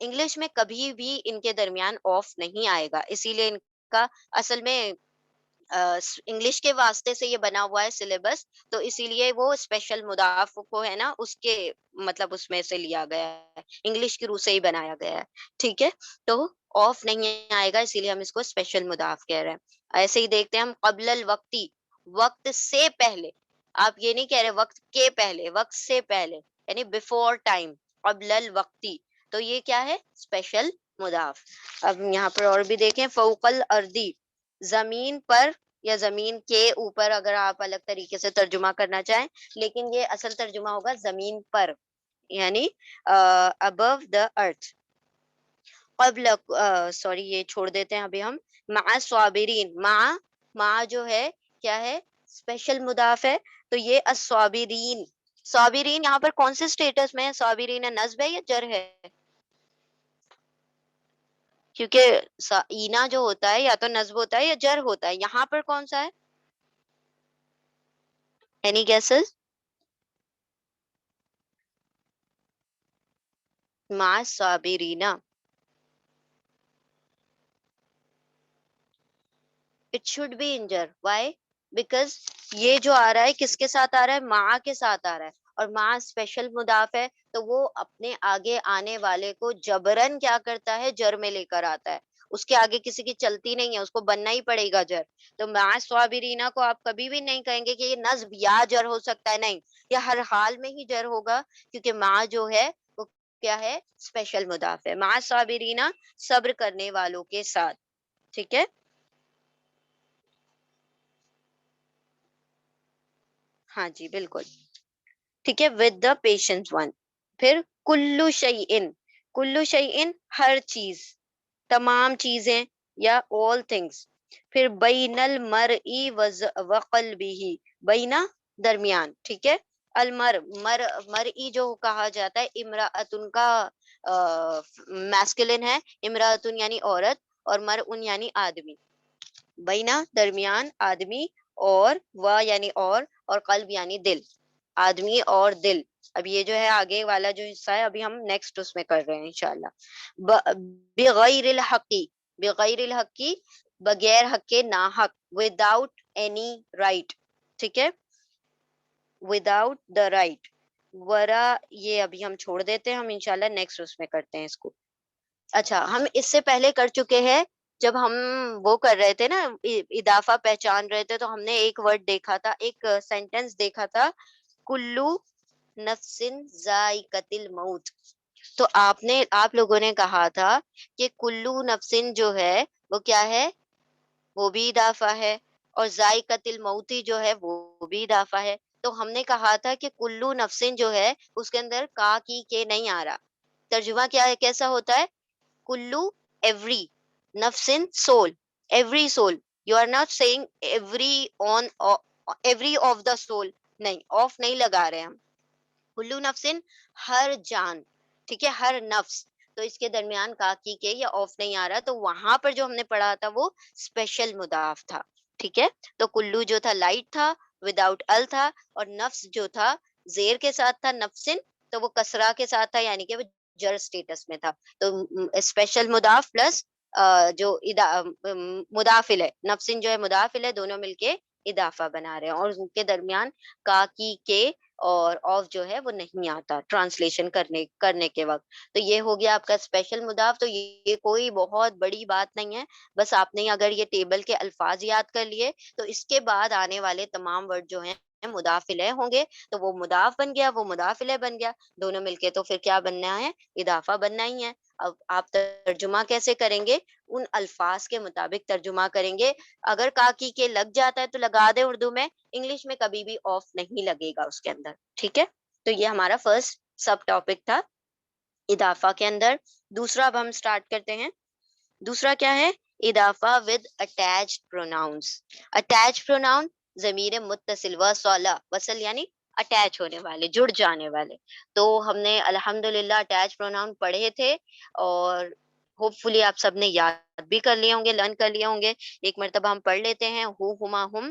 انگلش میں کبھی بھی ان کے درمیان آف نہیں آئے گا، اسی لیے ان کا اصل میں انگلش کے واسطے سے یہ بنا ہوا ہے سلیبس، تو اسی لیے وہ اسپیشل مضاف کو ہے نا اس کے مطلب اس میں سے لیا گیا ہے، انگلش کی روح سے ہی بنایا گیا ہے، ٹھیک ہے، تو آف نہیں آئے گا اسی لیے ہم اس کو اسپیشل مضاف کہہ رہے ہیں۔ ایسے ہی دیکھتے ہیں ہم قبل الوقتی، وقت سے پہلے، آپ یہ نہیں کہہ رہے وقت کے پہلے، وقت سے پہلے یعنی بیفور ٹائم، قبل الوقتی، تو یہ کیا ہے، اسپیشل مضاف۔ اب یہاں پر اور بھی دیکھیں، فوق الارضی، زمین پر یا زمین کے اوپر، اگر آپ الگ طریقے سے ترجمہ کرنا چاہیں، لیکن یہ اصل ترجمہ ہوگا زمین پر، یعنی ابو دا ارتھ۔ قبل، سوری یہ چھوڑ دیتے ہیں ابھی ہم، مع صابرین، مع جو ہے کیا ہے، اسپیشل مضاف ہے، تو یہ الصابرین، صابرین یہاں پر کون سے اسٹیٹس میں ہے، صابرین نصب ہے یا جر ہے، کیونکہ اینا جو ہوتا ہے یا تو نصب ہوتا ہے یا جر ہوتا ہے، یہاں پر کون سا ہے، اینی گیسز، مع صابرین، اٹ شوڈ بی انجر، وائی، بیکاز یہ جو آ رہا ہے کس کے ساتھ آ رہا ہے، مع کے ساتھ آ رہا ہے، اور مع اسپیشل مضاف ہے تو وہ اپنے آگے آنے والے کو جبرن کیا کرتا ہے، جر میں لے کر آتا ہے، اس کے آگے کسی کی چلتی نہیں ہے، اس کو بننا ہی پڑے گا جر، تو مع صابرین کو آپ کبھی بھی نہیں کہیں گے کہ یہ نصب یا جر ہو سکتا ہے، نہیں، یہ ہر حال میں ہی جر ہوگا، کیونکہ مع جو ہے وہ کیا ہے، اسپیشل مضاف ہے، مع صابرین، صبر کرنے والوں کے ساتھ، ٹھیک ہے، ہاں جی بالکل، ٹھیک ہے، ود دا پیشنس ون، پھر کلو شیئن، کلو شیئن ہر چیز، تمام چیزیں یا all things، پھر بین المرئی وقلبہ، بینا درمیان، ٹھیک ہے، مرئی جو کہا جاتا ہے امراۃن کا میسکلن ہے، امراۃن یعنی عورت، اور مرءن یعنی آدمی، بینا درمیان آدمی، اور و یعنی اور قلب یعنی دل، آدمی اور دل۔ اب یہ جو ہے آگے والا جو حصہ ہے ابھی ہم نیکسٹ اس میں کر رہے ہیں انشاءاللہ۔ بغیر الحقی، بغیر الحقی بغیر حق کے، ناحق، وداؤٹ اینی رائٹ، ٹھیک ہے، وداؤٹ دا رائٹ، ورا یہ ابھی ہم چھوڑ دیتے ہیں، ہم انشاءاللہ نیکسٹ اس میں کرتے ہیں اس کو۔ اچھا ہم اس سے پہلے کر چکے ہیں، جب ہم وہ کر رہے تھے نا، اضافہ پہچان رہے تھے، تو ہم نے ایک ورڈ دیکھا تھا، ایک سینٹینس دیکھا تھا، کلو نفس ذائقۃ الموت، تو آپ لوگوں نے کہا تھا کہ کلو نفسن جو ہے وہ کیا ہے، وہ بھی اضافہ ہے، اور ذائقۃ الموتی جو ہے وہ بھی اضافہ ہے، تو ہم نے کہا تھا کہ کلو نفسن جو ہے اس کے اندر کا کی کے نہیں آ رہا، ترجمہ کیا ہے، کیسا ہوتا ہے، کلو ایوری، نفسن soul, every soul, you are not seeing every one, every of the soul, نہیں، آف نہیں لگا رہے ہم، کلو نفسن ہر جان، ٹھیک ہے، ہر نفس، تو اس کے درمیان کاکی کے یا آف نہیں آ رہا، تو وہاں پر جو ہم نے پڑھا تھا وہ اسپیشل مضاف تھا، ٹھیک ہے، تو کلو جو تھا لائٹ تھا، وداؤٹ ال تھا، اور نفس جو تھا زیر کے ساتھ تھا، نفسن، تو وہ کسرا کے ساتھ تھا، یعنی کہ وہ جر سٹیٹس میں تھا، تو اسپیشل مضاف پلس جو مدافل ہے، نفسن جو ہے مدافل ہے، دونوں مل کے اضافہ بنا رہے ہیں، اور ان کے درمیان کاکی کے اور آف جو ہے وہ نہیں آتا ٹرانسلیشن کرنے کے وقت. تو یہ ہو گیا آپ کا اسپیشل مضاف. تو یہ کوئی بہت بڑی بات نہیں ہے. بس آپ نے اگر یہ ٹیبل کے الفاظ یاد کر لیے تو اس کے بعد آنے والے تمام ورڈ جو ہیں مضاف الیہ ہوں گے. تو وہ مضاف بن گیا, وہ مضاف الیہ بن گیا, دونوں مل کے تو پھر کیا بننا ہے, اضافہ بننا ہی ہے. اب آپ ترجمہ کیسے کریں گے, ان الفاظ کے مطابق ترجمہ کریں گے. اگر کاکی کے لگ جاتا ہے تو لگا دیں اردو میں, انگلش میں کبھی بھی آف نہیں لگے گا اس کے اندر. ٹھیک ہے, تو یہ ہمارا فرسٹ سب ٹاپک تھا اضافہ کے اندر. دوسرا اب ہم سٹارٹ کرتے ہیں. دوسرا کیا ہے, اضافہ with attached pronouns. Attach pronoun ضمیر متصل, وصل, وصل یعنی اٹیچ ہونے والے, جڑ جانے والے. تو ہم نے الحمدللہ اٹیچ پروناؤن پڑھے تھے, اور ہوپ فلی آپ سب نے یاد بھی کر لیے ہوں گے, لرن کر لیے ہوں گے. ایک مرتبہ ہم پڑھ لیتے ہیں. ہو ہما ہم,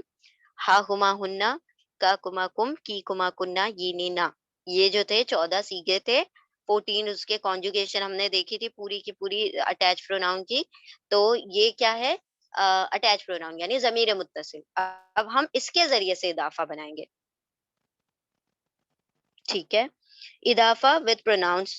ہا ہما ہننا, کا کما کم, کی کما کننا, یہ نینا. یہ جو تھے 14 سیگے تھے. 14 اس کے کانجوگیشن ہم نے دیکھی تھی پوری کی پوری اٹیچ پروناؤن کی. تو یہ کیا ہے, اٹیچ پروناؤن یعنی ضمیر متصل. اب ہم اس کے ذریعے سے اضافہ بنائیں گے. ٹھیک ہے, اضافہ ود پروناؤنس.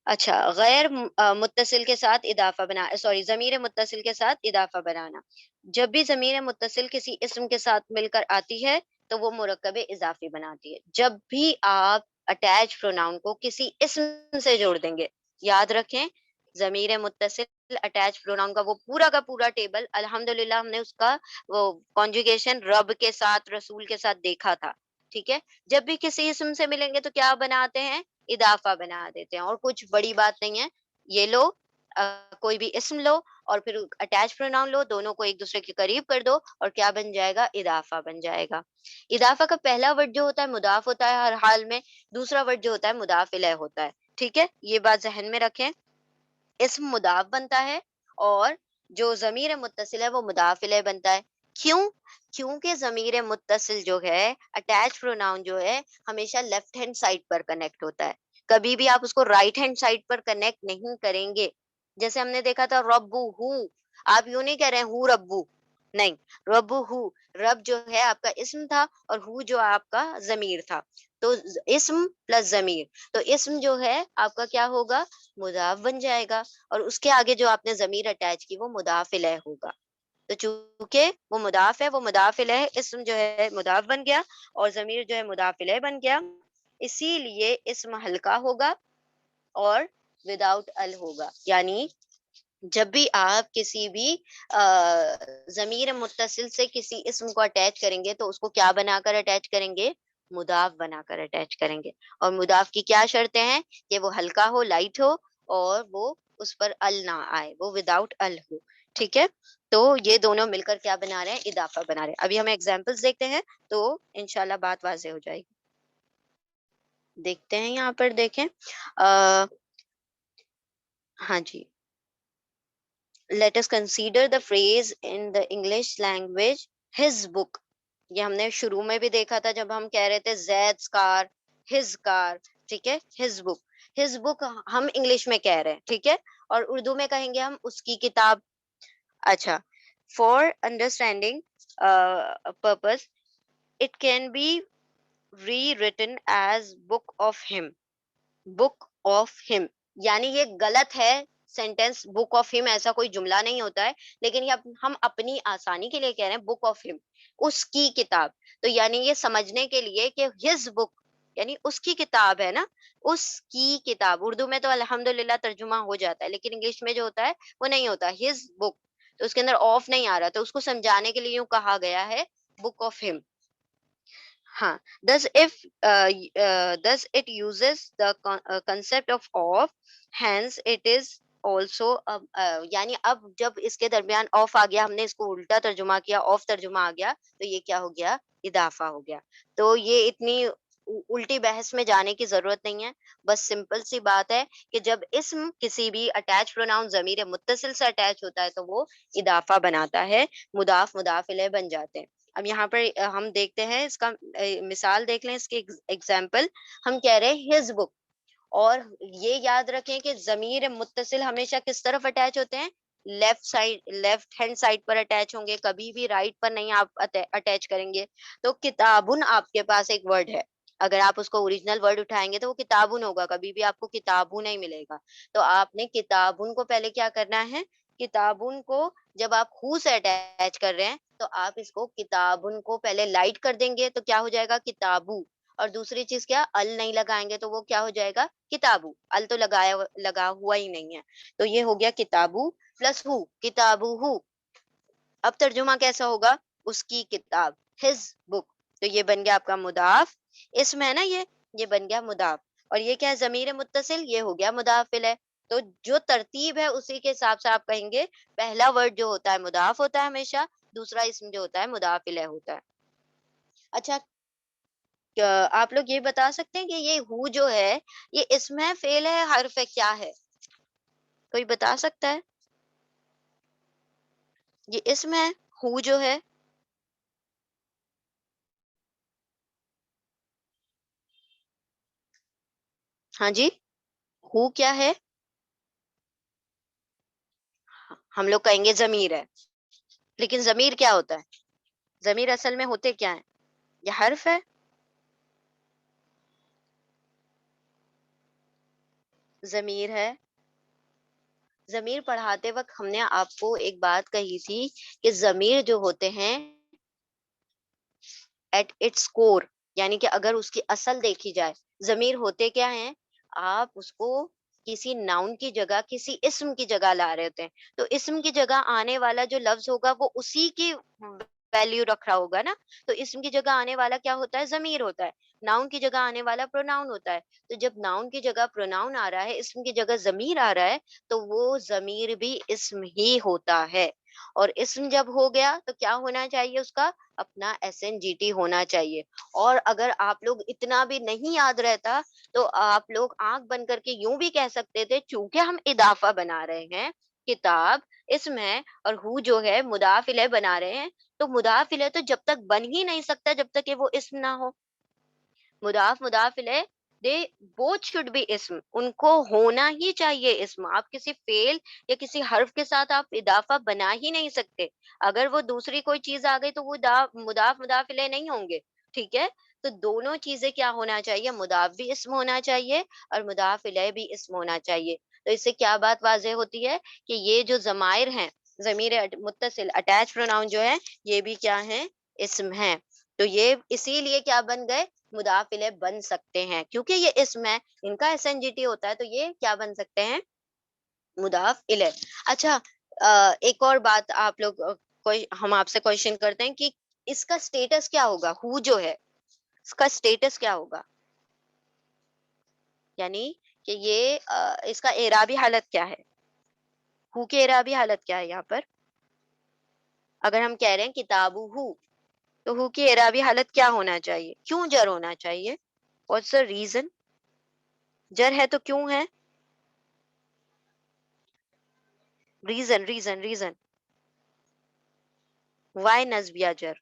اچھا, غیر متصل کے ساتھ اضافہ بنا, سوری, ضمیر متصل کے ساتھ اضافہ بنانا. جب بھی ضمیر متصل کسی اسم کے ساتھ مل کر آتی ہے تو وہ مرکب اضافی بناتی ہے. جب بھی آپ اٹیچ پروناؤن کو کسی اسم سے جوڑ دیں گے, یاد رکھیں ضمیر متصل اٹیچ پروناؤن کا پورا ٹیبل الحمدللہ ہم نے اس کا وہ کانجوگیشن رب کے ساتھ, رسول کے ساتھ دیکھا تھا. ٹھیک ہے, جب بھی کسی اسم سے ملیں گے تو کیا بناتے ہیں, اضافہ بنا دیتے ہیں. اور کچھ بڑی بات نہیں ہے, یہ لو, کوئی بھی اسم لو اور پھر اٹیچ پروناؤن لو, دونوں کو ایک دوسرے کے قریب کر دو اور کیا بن جائے گا, اضافہ بن جائے گا. اضافہ کا پہلا ورڈ جو ہوتا ہے مضاف ہوتا ہے ہر حال میں, دوسرا ورڈ جو ہوتا ہے مضاف الیہ ہوتا ہے. ٹھیک ہے, یہ بات ذہن میں رکھیں. اسم مضاف بنتا ہے اور جو ضمیر متصل ہے وہ مضاف الیہ بنتا ہے. کیوں؟ کیونکہ ضمیر متصل جو ہے, اٹیچ پروناؤن جو ہے, ہمیشہ لیفٹ ہینڈ سائڈ پر کنیکٹ ہوتا ہے. کبھی بھی آپ اس کو رائٹ ہینڈ سائڈ پر کنیکٹ نہیں کریں گے. جیسے ہم نے دیکھا تھا ربو ہو, آپ یوں نہیں کہہ رہے ہیں ہو ربو, نہیں, ربو ہو, رب جو ہے آپ کا اسم تھا اور ہو جو آپ کا ضمیر تھا. تو اسم پلس ضمیر, تو اسم جو ہے آپ کا کیا ہوگا, مضاف بن جائے گا, اور اس کے آگے جو آپ نے ضمیر اٹیچ کی وہ مضاف الیہ ہوگا. تو چونکہ وہ مضاف ہے, وہ مضاف الیہ, اسم جو ہے مضاف بن گیا اور ضمیر جو ہے مضاف الیہ بن گیا, اسی لیے اسم ہلکا ہوگا اور وداؤٹ ال ہوگا. یعنی جب بھی آپ کسی بھی ضمیر متصل سے کسی اسم کو اٹیچ کریں گے تو اس کو کیا بنا کر اٹیچ کریں گے, مضاف بنا کر اٹیچ کریں گے. اور مضاف کی کیا شرطیں ہیں, کہ وہ ہلکا ہو, لائٹ ہو, اور وہ اس پر ال نہ آئے, وہ وداؤٹ ال ہو. ٹھیک ہے, تو یہ دونوں مل کر کیا بنا رہے ہیں, اضافہ بنا رہے ہیں. ابھی ہم ایگزامپلس دیکھتے ہیں تو انشاءاللہ بات واضح ہو جائے گی. دیکھتے ہیں یہاں پر, دیکھیں, ہاں جی, let us consider the phrase in the English language his book. یہ ہم نے شروع میں بھی دیکھا تھا جب ہم کہہ رہے تھے Zaid's car, his car. ٹھیک ہے, his book, his book ہم انگلش میں کہہ رہے ہیں. ٹھیک ہے, اور اردو میں کہیں گے ہم اس کی کتاب. اچھا, for understanding purpose it can be rewritten as book of him. Book of ہم, یعنی یہ غلط ہے سینٹینس, بک آف ہم ایسا کوئی جملہ نہیں ہوتا ہے, لیکن یہ ہم اپنی آسانی کے لیے کہہ رہے ہیں بک آف ہم, اس کی کتاب. تو یعنی یہ سمجھنے کے لیے کہ ہز بک یعنی اس کی کتاب ہے نا, اس کی کتاب. اردو میں تو الحمدللہ ترجمہ ہو جاتا ہے, لیکن انگلش میں جو ہوتا ہے وہ نہیں ہوتا, ہز بک, تو اس کے اندر آف نہیں آ رہا, تو اس کو سمجھانے کے لیے یوں کہا گیا ہے بک آف ہم. ہاں, thus it uses the concept of hence it is also یعنی اب جب اس کے درمیان آف آ گیا, ہم نے اس کو الٹا ترجمہ کیا, آف ترجمہ آ گیا, تو یہ کیا ہو گیا, اضافہ ہو گیا. تو یہ اتنی الٹی بحث میں جانے کی ضرورت نہیں ہے, بس سمپل سی بات ہے کہ جب اسم کسی بھی اٹیچ پروناؤن ضمیر متصل سے اٹیچ ہوتا ہے تو وہ اضافہ بناتا ہے, مضاف مضاف الیہ بن جاتے ہیں. اب یہاں پر ہم دیکھتے ہیں اس کا مثال دیکھ لیں, اس کی ایگزامپل. ہم کہہ رہے ہیں ہز بک, اور یہ یاد رکھیں کہ ضمیر متصل ہمیشہ کس طرف اٹیچ ہوتے ہیں, left side, left hand side پر اٹیچ ہوں گے, کبھی بھی رائٹ پر نہیں آپ اٹیچ کریں گے. تو کتابن آپ کے پاس ایک ورڈ ہے, अगर आप उसको ओरिजिनल वर्ड उठाएंगे तो वो किताबुन होगा, कभी भी आपको किताबु नहीं मिलेगा। तो आपने किताबुन को पहले क्या करना है, किताबुन को जब आप हु से अटैच कर रहे हैं तो आप इसको किताबुन को पहले लाइट कर देंगे तो क्या हो जाएगा, किताबू। और दूसरी चीज क्या, अल नहीं लगाएंगे तो वो क्या हो जाएगा, किताबू। अल तो लगा हुआ ही नहीं है। तो ये हो गया किताबू प्लस हु, किताबू हु। अब तर्जुमा कैसा होगा, उसकी किताब, हिज बुक। तो ये बन गया आपका मुदाफ, इसमें है ना ये बन गया मुदाफ। और ये क्या है, जमीर मुत्तसिल, ये हो गया मुदाफ इलैह। तो जो तरतीब है उसी के हिसाब से आप कहेंगे, पहला वर्ड जो होता है मुदाफ होता है हमेशा, दूसरा इसम जो होता है मुदाफ इलैह होता है। अच्छा, आप लोग ये बता सकते हैं कि ये हु जो है, ये इसम है, फेल है, हर्फ है, क्या है? कोई बता सकता है? ये इसम है, हु जो है? हाँ जी, हु क्या है? हम लोग कहेंगे जमीर है, लेकिन जमीर क्या होता है? जमीर असल में होते क्या है? ये हर्फ है, जमीर है। जमीर पढ़ाते वक्त हमने आपको एक बात कही थी कि जमीर जो होते हैं एट इट्स कोर, यानी कि अगर उसकी असल देखी जाए, जमीर होते क्या हैं, आप उसको किसी नाउन की जगह किसी इस्म की जगह ला रहे होते हैं। तो इस्म की जगह आने वाला जो लफ्ज होगा वो उसी की वैल्यू रख रहा होगा ना। तो इस्म की जगह आने वाला क्या होता है, जमीर होता है। नाउन की जगह आने वाला प्रोनाउन होता है। तो जब नाउन की जगह प्रोनाउन आ रहा है, इस्म की जगह जमीर आ रहा है, तो वो जमीर भी इस्म ही होता है। और इस्म जब हो गया तो क्या होना चाहिए उसका, अपना एसएनजीटी होना चाहिए। और अगर आप लोग इतना भी नहीं याद रहता तो आप लोग आंख बंद करके यूं भी कह सकते थे, चूंकि हम इदाफा बना रहे हैं, किताब इसम है और हु जो है मुदाफ इलैह बना रहे हैं, तो मुदाफ इलैह तो जब तक बन ही नहीं सकता जब तक कि वो इसम ना हो। मुदाफ मुदाफ इलैह, दे बोथ शुड बी इस्म, उनको होना ही चाहिए इस्म। आप किसी फेल या किसी हर्फ के साथ आप इदाफा बना ही नहीं सकते। अगर वो दूसरी कोई चीज आ गई तो वो मुदाफ मुदाफ इलैह नहीं होंगे। ठीक है, तो दोनों चीजें क्या होना चाहिए, मुदाफ भी इस्म होना चाहिए और मुदाफ इलैह भी इस्म होना चाहिए। तो इससे क्या बात वाज़ेह होती है कि ये जो जमायर हैं, जमीर मुत्तसिल अटैच प्रोनाउन जो है, ये भी क्या है, इस्म है। तो ये इसीलिए क्या बन गए, मुदाफ इलैह बन सकते हैं, क्योंकि ये इसम है, इनका एसएनजीटी होता है, तो ये क्या बन सकते हैं, मुदाफ इलैह। अच्छा, एक और बात आप लोग कोई हम आपसे क्वेश्चन करते हैं कि इसका स्टेटस क्या होगा, हु जो है इसका स्टेटस क्या होगा, यानी कि ये इसका एराबी हालत क्या है, हु की एराबी हालत क्या है यहाँ पर? अगर हम कह रहे हैं किताबु हु, तो हु की एराबी हालत क्या होना चाहिए, क्यों जर होना चाहिए? What's the reason? जर है तो क्यों है? रीजन व्हाई नस्बिया जर?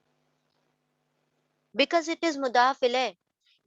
बिकॉज इट इज मुदाफ इलैह।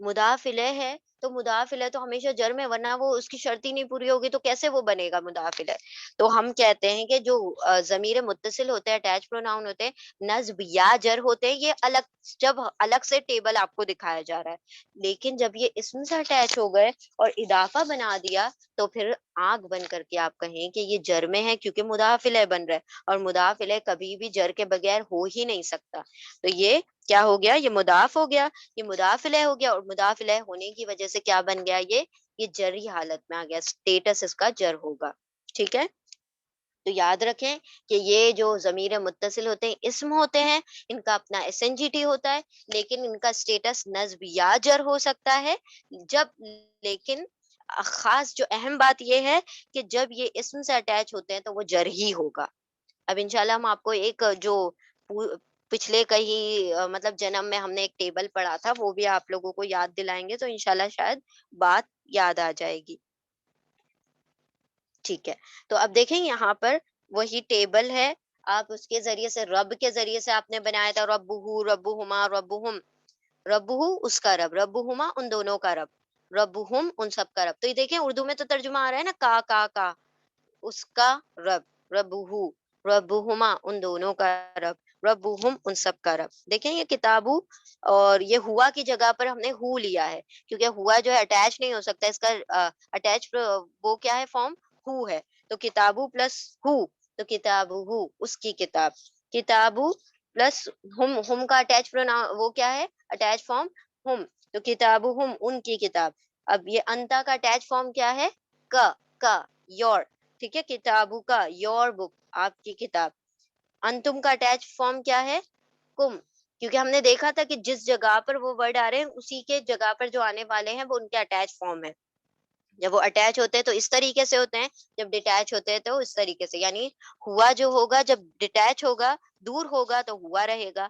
मुदाफ इलैह है तो मुदाफ इलैह तो हमेशा जर में, वरना वो उसकी शर्त ही नहीं पूरी होगी तो कैसे वो बनेगा मुदाफ इलैह। तो हम कहते हैं कि जो जमीर मुत्तसिल होते हैं, अटैच प्रोनाउन होते हैं, नस्ब या जर होते हैं, ये अलग, जब अलग से टेबल आपको दिखाया जा रहा है। लेकिन जब ये इसम से अटैच हो गए और इदाफा बना दिया, तो फिर आंख बंद करके आप कहें कि ये जर में है, क्योंकि मुदाफ इलैह बन रहा है और मुदाफ इलैह कभी भी जर के बगैर हो ही नहीं सकता। तो ये क्या हो गया, ये मुदाफ हो गया, ये मुदाफ इलैह हो गया, और मुदाफ इलैह होने की वजह से क्या बन गया, ये जरी हालत में आ गया, स्टेटस इसका जर होगा। ठीक है, तो याद रखें कि ये जो जमीर मुत्तसिल होते हैं, इस्म होते हैं, इनका अपना एसएनजीटी होता है, लेकिन इनका स्टेटस नस्ब या जर हो सकता है। जब, लेकिन खास जो अहम बात ये है कि जब ये इस्म से अटैच होते हैं तो वो जर ही होगा। अब इंशाल्लाह हम आपको एक जो पू- पिछले कहीं मतलब जन्म में हमने एक टेबल पढ़ा था, वो भी आप लोगों को याद दिलाएंगे तो इंशाल्लाह शायद बात याद आ जाएगी। ठीक है, तो अब देखें यहाँ पर वही टेबल है, आप उसके जरिए से, रब के जरिए से आपने बनाया था, रब्बुहु रब्बुहुमा रब्बुहुम, रब्बुहु उसका रब, रब्बुहुमा उन दोनों का रब, रब्बुहुम उन सब का रब। तो ये देखें उर्दू में तो तर्जुमा आ रहा है ना, का उसका रब, रब्बुहु रब्बुहुमा उन दोनों का रब, रब्बुहुम उन सब का रब। देखें ये किताबु और ये हुआ की जगह पर हमने हु लिया है, क्योंकि हुआ जो है अटैच नहीं हो सकता, इसका अटैच वो क्या है, फॉर्म हु है। तो किताबु प्लस हु, तो किताबु हु उसकी किताब, किताबु प्लस हुम का अटैच प्रोनाउन वो क्या है, अटैच फॉर्म हुम, तो किताबु हुम उनकी किताब। अब ये अंता का अटैच फॉर्म क्या है, का योर, ठीक है, किताबु का योर बुक आपकी किताब। अंतुम का अटैच फॉर्म क्या है, कुम, क्योंकि हमने देखा था कि जिस जगह पर वो वर्ड आ रहे हैं उसी के जगह पर जो आने वाले हैं वो उनके अटैच फॉर्म है। जब वो अटैच होते हैं तो इस तरीके से होते हैं, जब डिटैच होते हैं तो इस तरीके से, यानी हुआ जो होगा जब डिटैच होगा, दूर होगा तो हुआ रहेगा,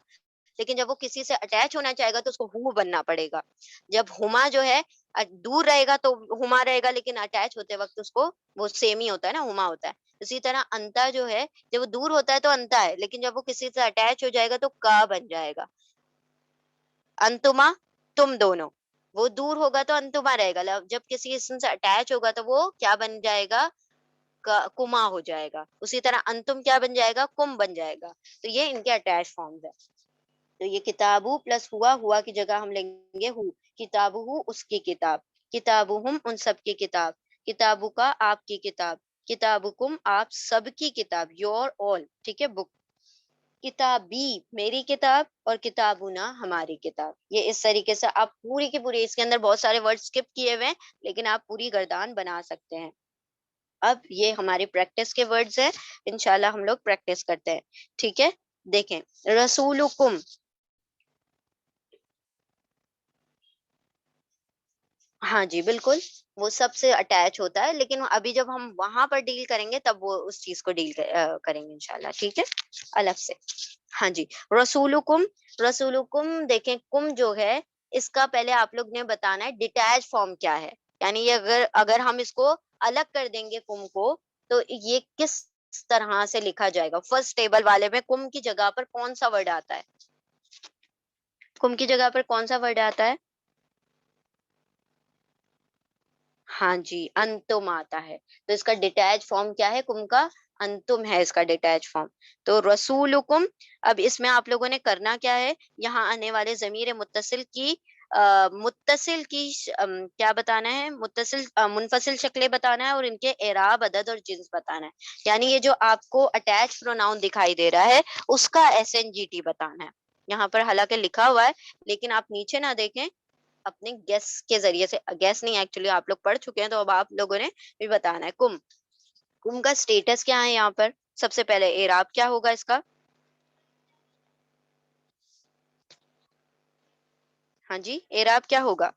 लेकिन जब वो किसी से अटैच होना चाहेगा तो उसको हु बनना पड़ेगा। जब हुमा जो है दूर रहेगा तो हुमा रहेगा, लेकिन अटैच होते वक्त उसको वो सेम ही होता है ना, हुमा होता है। इसी तरह अंता जो है जब वो दूर होता है तो अंता है, लेकिन जब वो किसी से अटैच हो जाएगा तो का बन जाएगा। अंतुमा तुम दोनों, वो दूर होगा तो अंतुमा रहेगा, जब किसी इसम से अटैच होगा तो वो क्या बन जाएगा, कुमा हो जाएगा। उसी तरह अंतुम क्या बन जाएगा, कुम बन जाएगा। तो ये इनके अटैच फॉर्म्स है। तो ये किताबु प्लस हुआ की जगह हम लेंगे हु, किताबुहु उसकी किताब, किताबुहुम उन सब की किताब, किताबु का आपकी किताब, किताबुकुम आप सबकी किताब, योर ऑल, ठीक है, बुक। किताबी मेरी किताब और किताबुना हमारी किताब। ये इस तरीके से आप पूरी की पूरी, इसके अंदर बहुत सारे वर्ड स्किप किए हुए हैं, लेकिन आप पूरी गर्दान बना सकते हैं। अब ये हमारी प्रैक्टिस के वर्ड्स हैं, इंशाल्लाह हम लोग प्रैक्टिस करते हैं, ठीक है। देखें, रसूलुकुम, हाँ जी बिल्कुल, वो सबसे अटैच होता है, लेकिन अभी जब हम वहां पर डील करेंगे तब वो उस चीज को डील करेंगे इंशाल्लाह, ठीक है, अलग से। हाँ जी, रसूलुकुम, रसूलुकुम देखें, कुम जो है इसका पहले आप लोग ने बताना है डिटैच फॉर्म क्या है, यानी ये अगर अगर हम इसको अलग कर देंगे कुम को, तो ये किस तरह से लिखा जाएगा। फर्स्ट टेबल वाले में कुम की जगह पर कौन सा वर्ड आता है, कुम की जगह पर कौन सा वर्ड आता है, हाँ जी अंतुम आता है। तो इसका डिटैच फॉर्म क्या है, कुम का अंतुम है इसका डिटैच फॉर्म। तो रसूलुकुम, अब इसमें आप लोगों ने करना क्या है, यहाँ आने वाले जमीर मुत्तसिल की मुत्तसिल की क्या बताना है, मुत्तसिल मुनफसिल शक्लें बताना है और इनके एराब अदद और जिन्स बताना है। यानी ये जो आपको अटैच प्रोनाउन दिखाई दे रहा है उसका एसएनजीटी बताना है। यहाँ पर हालांकि लिखा हुआ है, लेकिन आप नीचे ना देखें, अपने गेस के जरिए से, गेस नहीं एक्चुअली आप लोग पढ़ चुके हैं तो अब आप लोगों ने भी बताना है। कुम, कुम का स्टेटस क्या है यहाँ पर, सबसे पहले एराब क्या होगा इसका, हाँ जी एराब क्या होगा,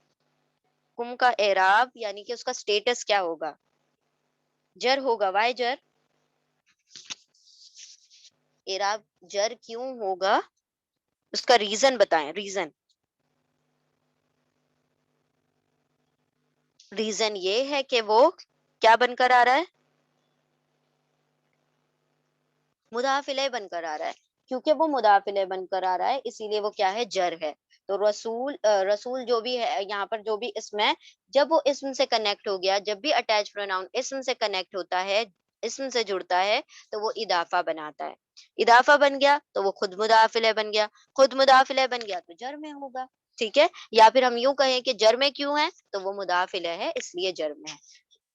कुम का एराब यानी कि उसका स्टेटस क्या होगा, जर होगा, वाई जर, एराब जर क्यों होगा, उसका रीजन बताएं, रीजन, रीजन ये है कि वो क्या बनकर आ रहा है, मुदाफिले बनकर आ रहा है, क्योंकि वो मुदाफिले बनकर आ रहा है इसीलिए वो क्या है, जर है। तो रसूल रसूल जो भी है यहाँ पर, जो भी इसम है, जब वो इसम से कनेक्ट हो गया, जब भी अटैच प्रोनाउन इसम से कनेक्ट होता है, इसम से जुड़ता है, तो वो इदाफा बनाता है। इदाफा बन गया तो वो खुद मुदाफिले बन गया, खुद मुदाफिले बन गया तो जर में होगा, ठीक है। या फिर हम यूं कहें कि जर में क्यों है, तो वो मुदाफिले है इसलिए जर में है।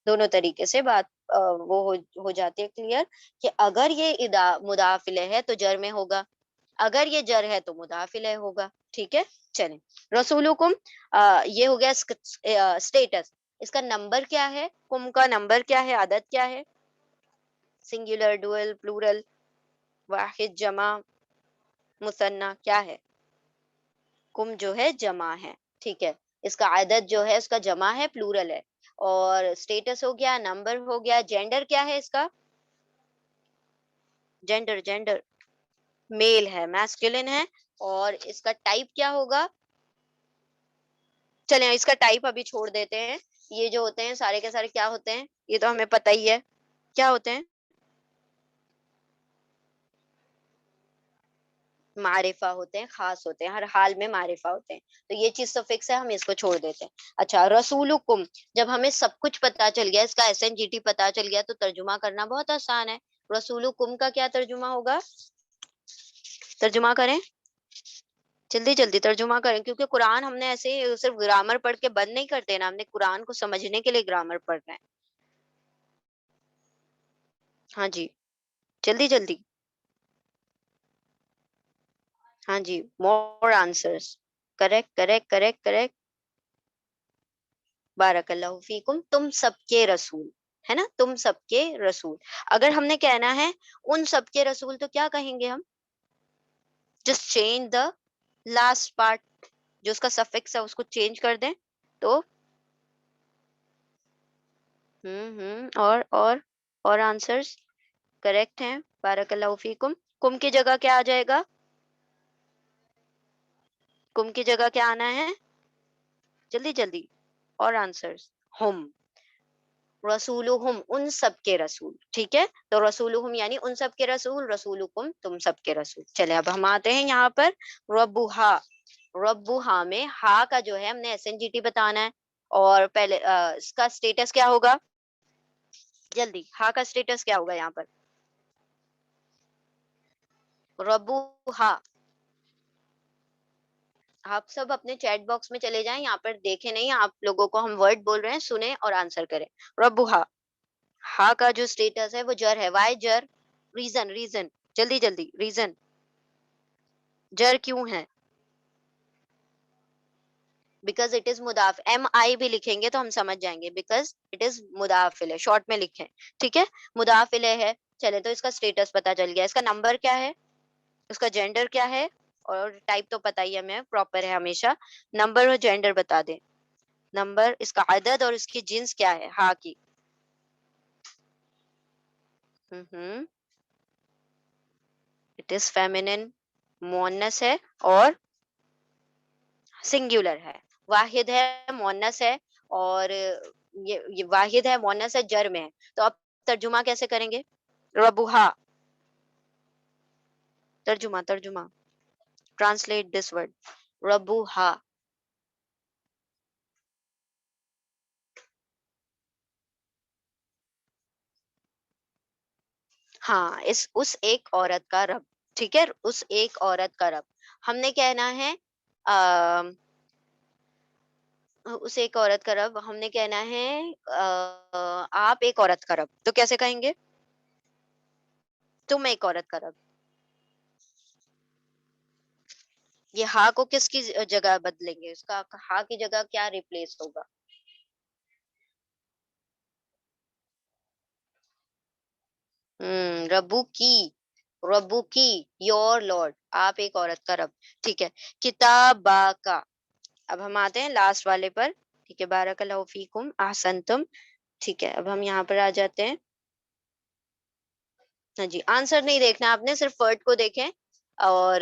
दोनों तरीके से बात वो हो जाती है क्लियर, कि अगर ये इदा मुदाफिले है तो जर में होगा, अगर ये जर है तो मुदाफिले होगा, ठीक है। चलें, रसूलुकुम, ये हो गया स्टेटस। इसका नंबर क्या है, कुम का नंबर क्या है, आदत क्या है, सिंगुलर, डुअल, प्लूरल, वाहिद, जमा, मुसन्ना, क्या है, कुम जो है जमा है, ठीक है। इसका आदत जो है उसका जमा है, प्लूरल है। और स्टेटस हो गया, नंबर हो गया, जेंडर क्या है इसका, जेंडर, जेंडर मेल है, मैस्कुलिन है। और इसका टाइप क्या होगा, चलें इसका टाइप अभी छोड़ देते हैं। ये जो होते हैं सारे के सारे क्या होते हैं, ये तो हमें पता ही है, क्या होते हैं, मारिफा होते हैं, खास होते हैं, हर हाल में मारिफा होते हैं। तो ये चीज तो फिक्स है, हम इसको छोड़ देते हैं। अच्छा, रसूलुकुम, जब हमें सब कुछ पता चल गया, इसका एसएनजीटी पता चल गया, तो तर्जुमा करना बहुत आसान है। रसूलुकुम का क्या तर्जुमा होगा, ترجمہ کریں, جلدی جلدی ترجمہ کریں, کیونکہ قرآن ہم نے ایسے ہی صرف گرامر پڑھ کے بند نہیں کرتے نا, ہم نے قرآن کو سمجھنے کے لیے گرامر پڑھ رہے ہیں. ہاں جی, جلدی جلدی. ہاں جی, more answers. Correct correct correct correct. بارک اللہ فیکم. تم سب کے رسول ہے نا, تم سب کے رسول. اگر ہم نے کہنا ہے ان سب کے رسول تو کیا کہیں گے ہم؟ Just change the last part, جو اس کا سفکس ہے اس کو چینج کر دیں تو اور آنسرس کریکٹ ہیں. بارک اللہ فیکم. کم کی جگہ کیا آ جائے گا؟ کم کی جگہ کیا آنا ہے؟ جلدی جلدی. اور آنسرس ہم. رسولہم, ان سب کے رسول. ٹھیک ہے, تو رسولہم یعنی ان سب کے رسول, رسولکم تم سب کے رسول. چلے اب ہم آتے ہیں یہاں پر ربوہا. ربوہا میں ہا کا جو ہے ہم نے ایس این جی ٹی بتانا ہے, اور پہلے اس کا اسٹیٹس کیا ہوگا؟ جلدی, ہا کا اسٹیٹس کیا ہوگا یہاں پر؟ ربوہا. آپ سب اپنے چیٹ باکس میں چلے جائیں, یہاں پر دیکھیں نہیں, آپ لوگوں کو ہم ورڈ بول رہے ہیں, سنیں اور آنسر کریں. ربوہا, ہا کا جو اسٹیٹس ہے وہ جر ہے. وائی جر؟ ریزن ریزن, جلدی جلدی ریزن. جر کیوں ہے؟ بیکاز اٹ از مضاف. ایم آئی بھی لکھیں گے تو ہم سمجھ جائیں گے, بیکاز اٹ از مضاف الیہ. شارٹ میں لکھیں, ٹھیک ہے, مضاف الیہ ہے. چلے تو اس کا اسٹیٹس پتا چل گیا. اس کا نمبر کیا ہے, اس کا جینڈر کیا ہے, اور ٹائپ تو پتا ہی ہمیں پراپر ہے ہمیشہ. نمبر اور جینڈر بتا دیں. نمبر, اس کا عدد, اور اس کی جنس کیا ہے ہا کی. اٹ از فیمینن, مؤنث ہے اور سنگولر ہے. واحد ہے, مؤنث ہے, اور یہ واحد ہے, مؤنث ہے, جر میں ہے. تو آپ ترجمہ کیسے کریں گے؟ ربوہا. ترجمہ ترجمہ, ٹرانسلیٹ دس ورڈ. ربوہا. ہاں, اس ایک عورت کا رب. ٹھیک ہے, اس ایک عورت کا رب. ہم نے کہنا ہے اس ایک عورت کا رب. ہم نے کہنا ہے آپ ایک عورت کا رب. تو کیسے کہیں گے؟ تم ایک عورت کا رب. یہ ہا کو کس کی جگہ بدلیں گے؟ اس کا ہا کی جگہ کیا ریپلیس ہوگا؟ ربو کی. ربو کی, یور لارڈ, آپ ایک عورت کا رب. ٹھیک ہے, کتابا کا. اب ہم آتے ہیں لاسٹ والے پر. ٹھیک ہے, بارک اللہ فیکم, احسنتم. ٹھیک ہے, اب ہم یہاں پر آ جاتے ہیں. ہاں جی, آنسر نہیں دیکھنا آپ نے, صرف ورڈ کو دیکھیں اور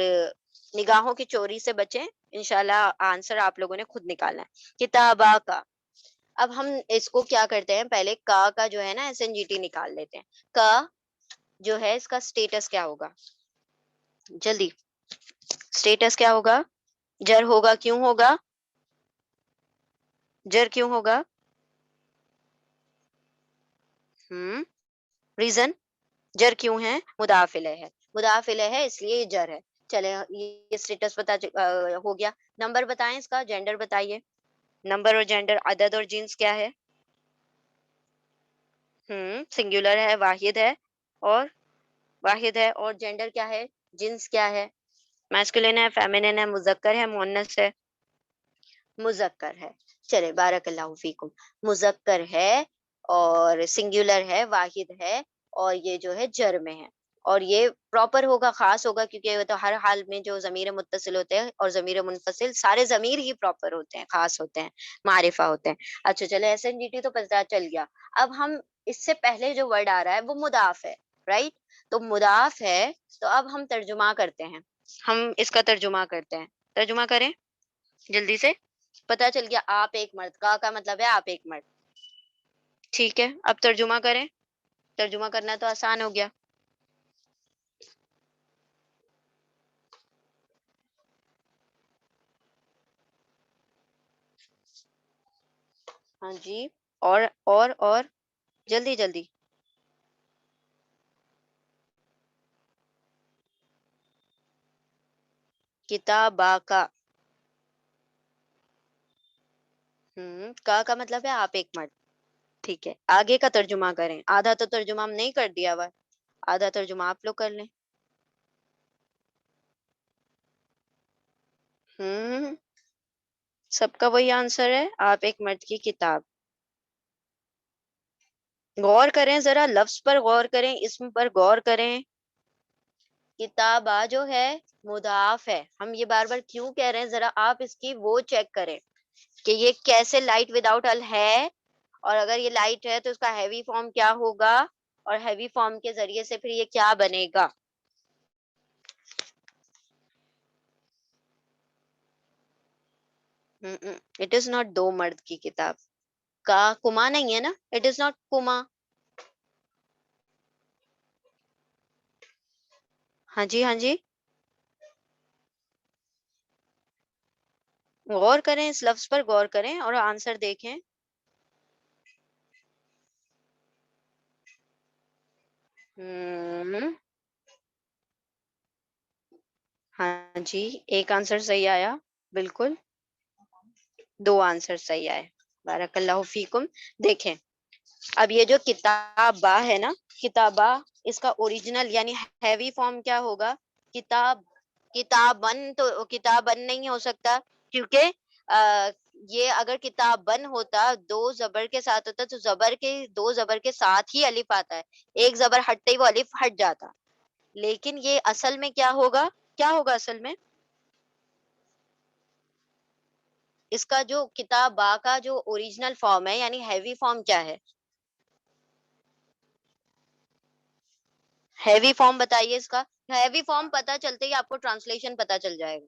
نگاہوں کی چوری سے بچیں. انشاءاللہ آنسر آپ لوگوں نے خود نکالنا ہے. کتابا کا. اب ہم اس کو کیا کرتے ہیں, پہلے کا جو ہے نا ایس این جی ٹی نکال لیتے ہیں. کا جو ہے اس کا اسٹیٹس کیا ہوگا؟ جلدی, اسٹیٹس کیا ہوگا؟ جر ہوگا. کیوں ہوگا جر؟ کیوں ہوگا؟ ریزن, جر کیوں ہے؟ مضاف الیہ ہے. مضاف الیہ ہے اس لیے یہ جر ہے. چلے, یہ اسٹیٹس ہو گیا. نمبر بتائیں, اس کا جینڈر بتائیے. نمبر اور جینڈر, عدد اور جنس کیا ہے؟ سنگولر ہے, واحد ہے, اور واحد ہے, اور جینڈر کیا ہے, جنس کیا ہے؟ میسکولین ہے, فیمینین ہے, مذکر ہے, مؤنث ہے؟ مذکر ہے. چلے, بارک اللہ فیکم. مذکر ہے اور سنگولر ہے, واحد ہے, اور یہ جو ہے جر میں ہے. اور یہ پراپر ہوگا, خاص ہوگا, کیونکہ وہ تو ہر حال میں جو ضمیر متصل ہوتے ہیں اور ضمیر منفصل, سارے ضمیر ہی پراپر ہوتے ہیں, خاص ہوتے ہیں, معرفہ ہوتے ہیں. اچھا چلے, ایس این جی ٹی تو پتہ چل گیا. اب ہم اس سے پہلے جو ورڈ آ رہا ہے وہ مضاف ہے, رائٹ؟ تو مضاف ہے, تو اب ہم ترجمہ کرتے ہیں. ہم اس کا ترجمہ کرتے ہیں. ترجمہ کریں جلدی سے. پتا چل گیا, آپ ایک مرد. کا مطلب ہے آپ ایک مرد. ٹھیک ہے, اب ترجمہ کریں. ترجمہ کرنا تو آسان ہو گیا. ہاں جی, اور جلدی جلدی. किताबा का। का मतलब है आप एक मर्द। ठीक है, आगे का तर्जुमा करें। आधा तो तर्जुमा हम नहीं कर दिया हुआ है, आधा तर्जुमा आप लोग कर लें। हम्म सबका वही आंसर है, आप एक मर्द की किताब। गौर करें, जरा लफ्ज पर गौर करें, इसम पर गौर करें। किताबा जो है मुदाफ है। हम ये बार बार क्यों कह रहे हैं, जरा आप इसकी वो चेक करें कि ये कैसे लाइट विदाउट अल है, और अगर ये लाइट है तो उसका हैवी फॉर्म क्या होगा, और हैवी फॉर्म के जरिए से फिर ये क्या बनेगा। इट इज नॉट दो मर्द की किताब। का कुमा नहीं है ना, इट इज नॉट कुमा। हाँ जी, हाँ जी, गौर करें, इस लफ्ज पर गौर करें और आंसर देखें। हम्म हाँ जी, एक आंसर सही आया, बिल्कुल। दो आंसर सही आए, बारकल्लाहु फीकुम। देखें, अब ये जो किताबा है ना, किताबा, इसका ओरिजिनल यानी हैवी फॉर्म क्या होगा। किताब। किताबन तो किताबन नहीं हो सकता, क्योंकि ये अगर किताबन होता, दो जबर के साथ होता, तो जबर के, दो जबर के साथ ही अलिफ आता है। एक जबर हटते ही वो अलिफ हट जाता। लेकिन ये असल में क्या होगा, क्या होगा असल में। इसका जो किताबा का जो ओरिजिनल फॉर्म है यानी हैवी फॉर्म क्या है। हैवी फॉर्म बताइए इसका। हैवी फॉर्म पता चलते ही आपको ट्रांसलेशन पता चल जाएगा।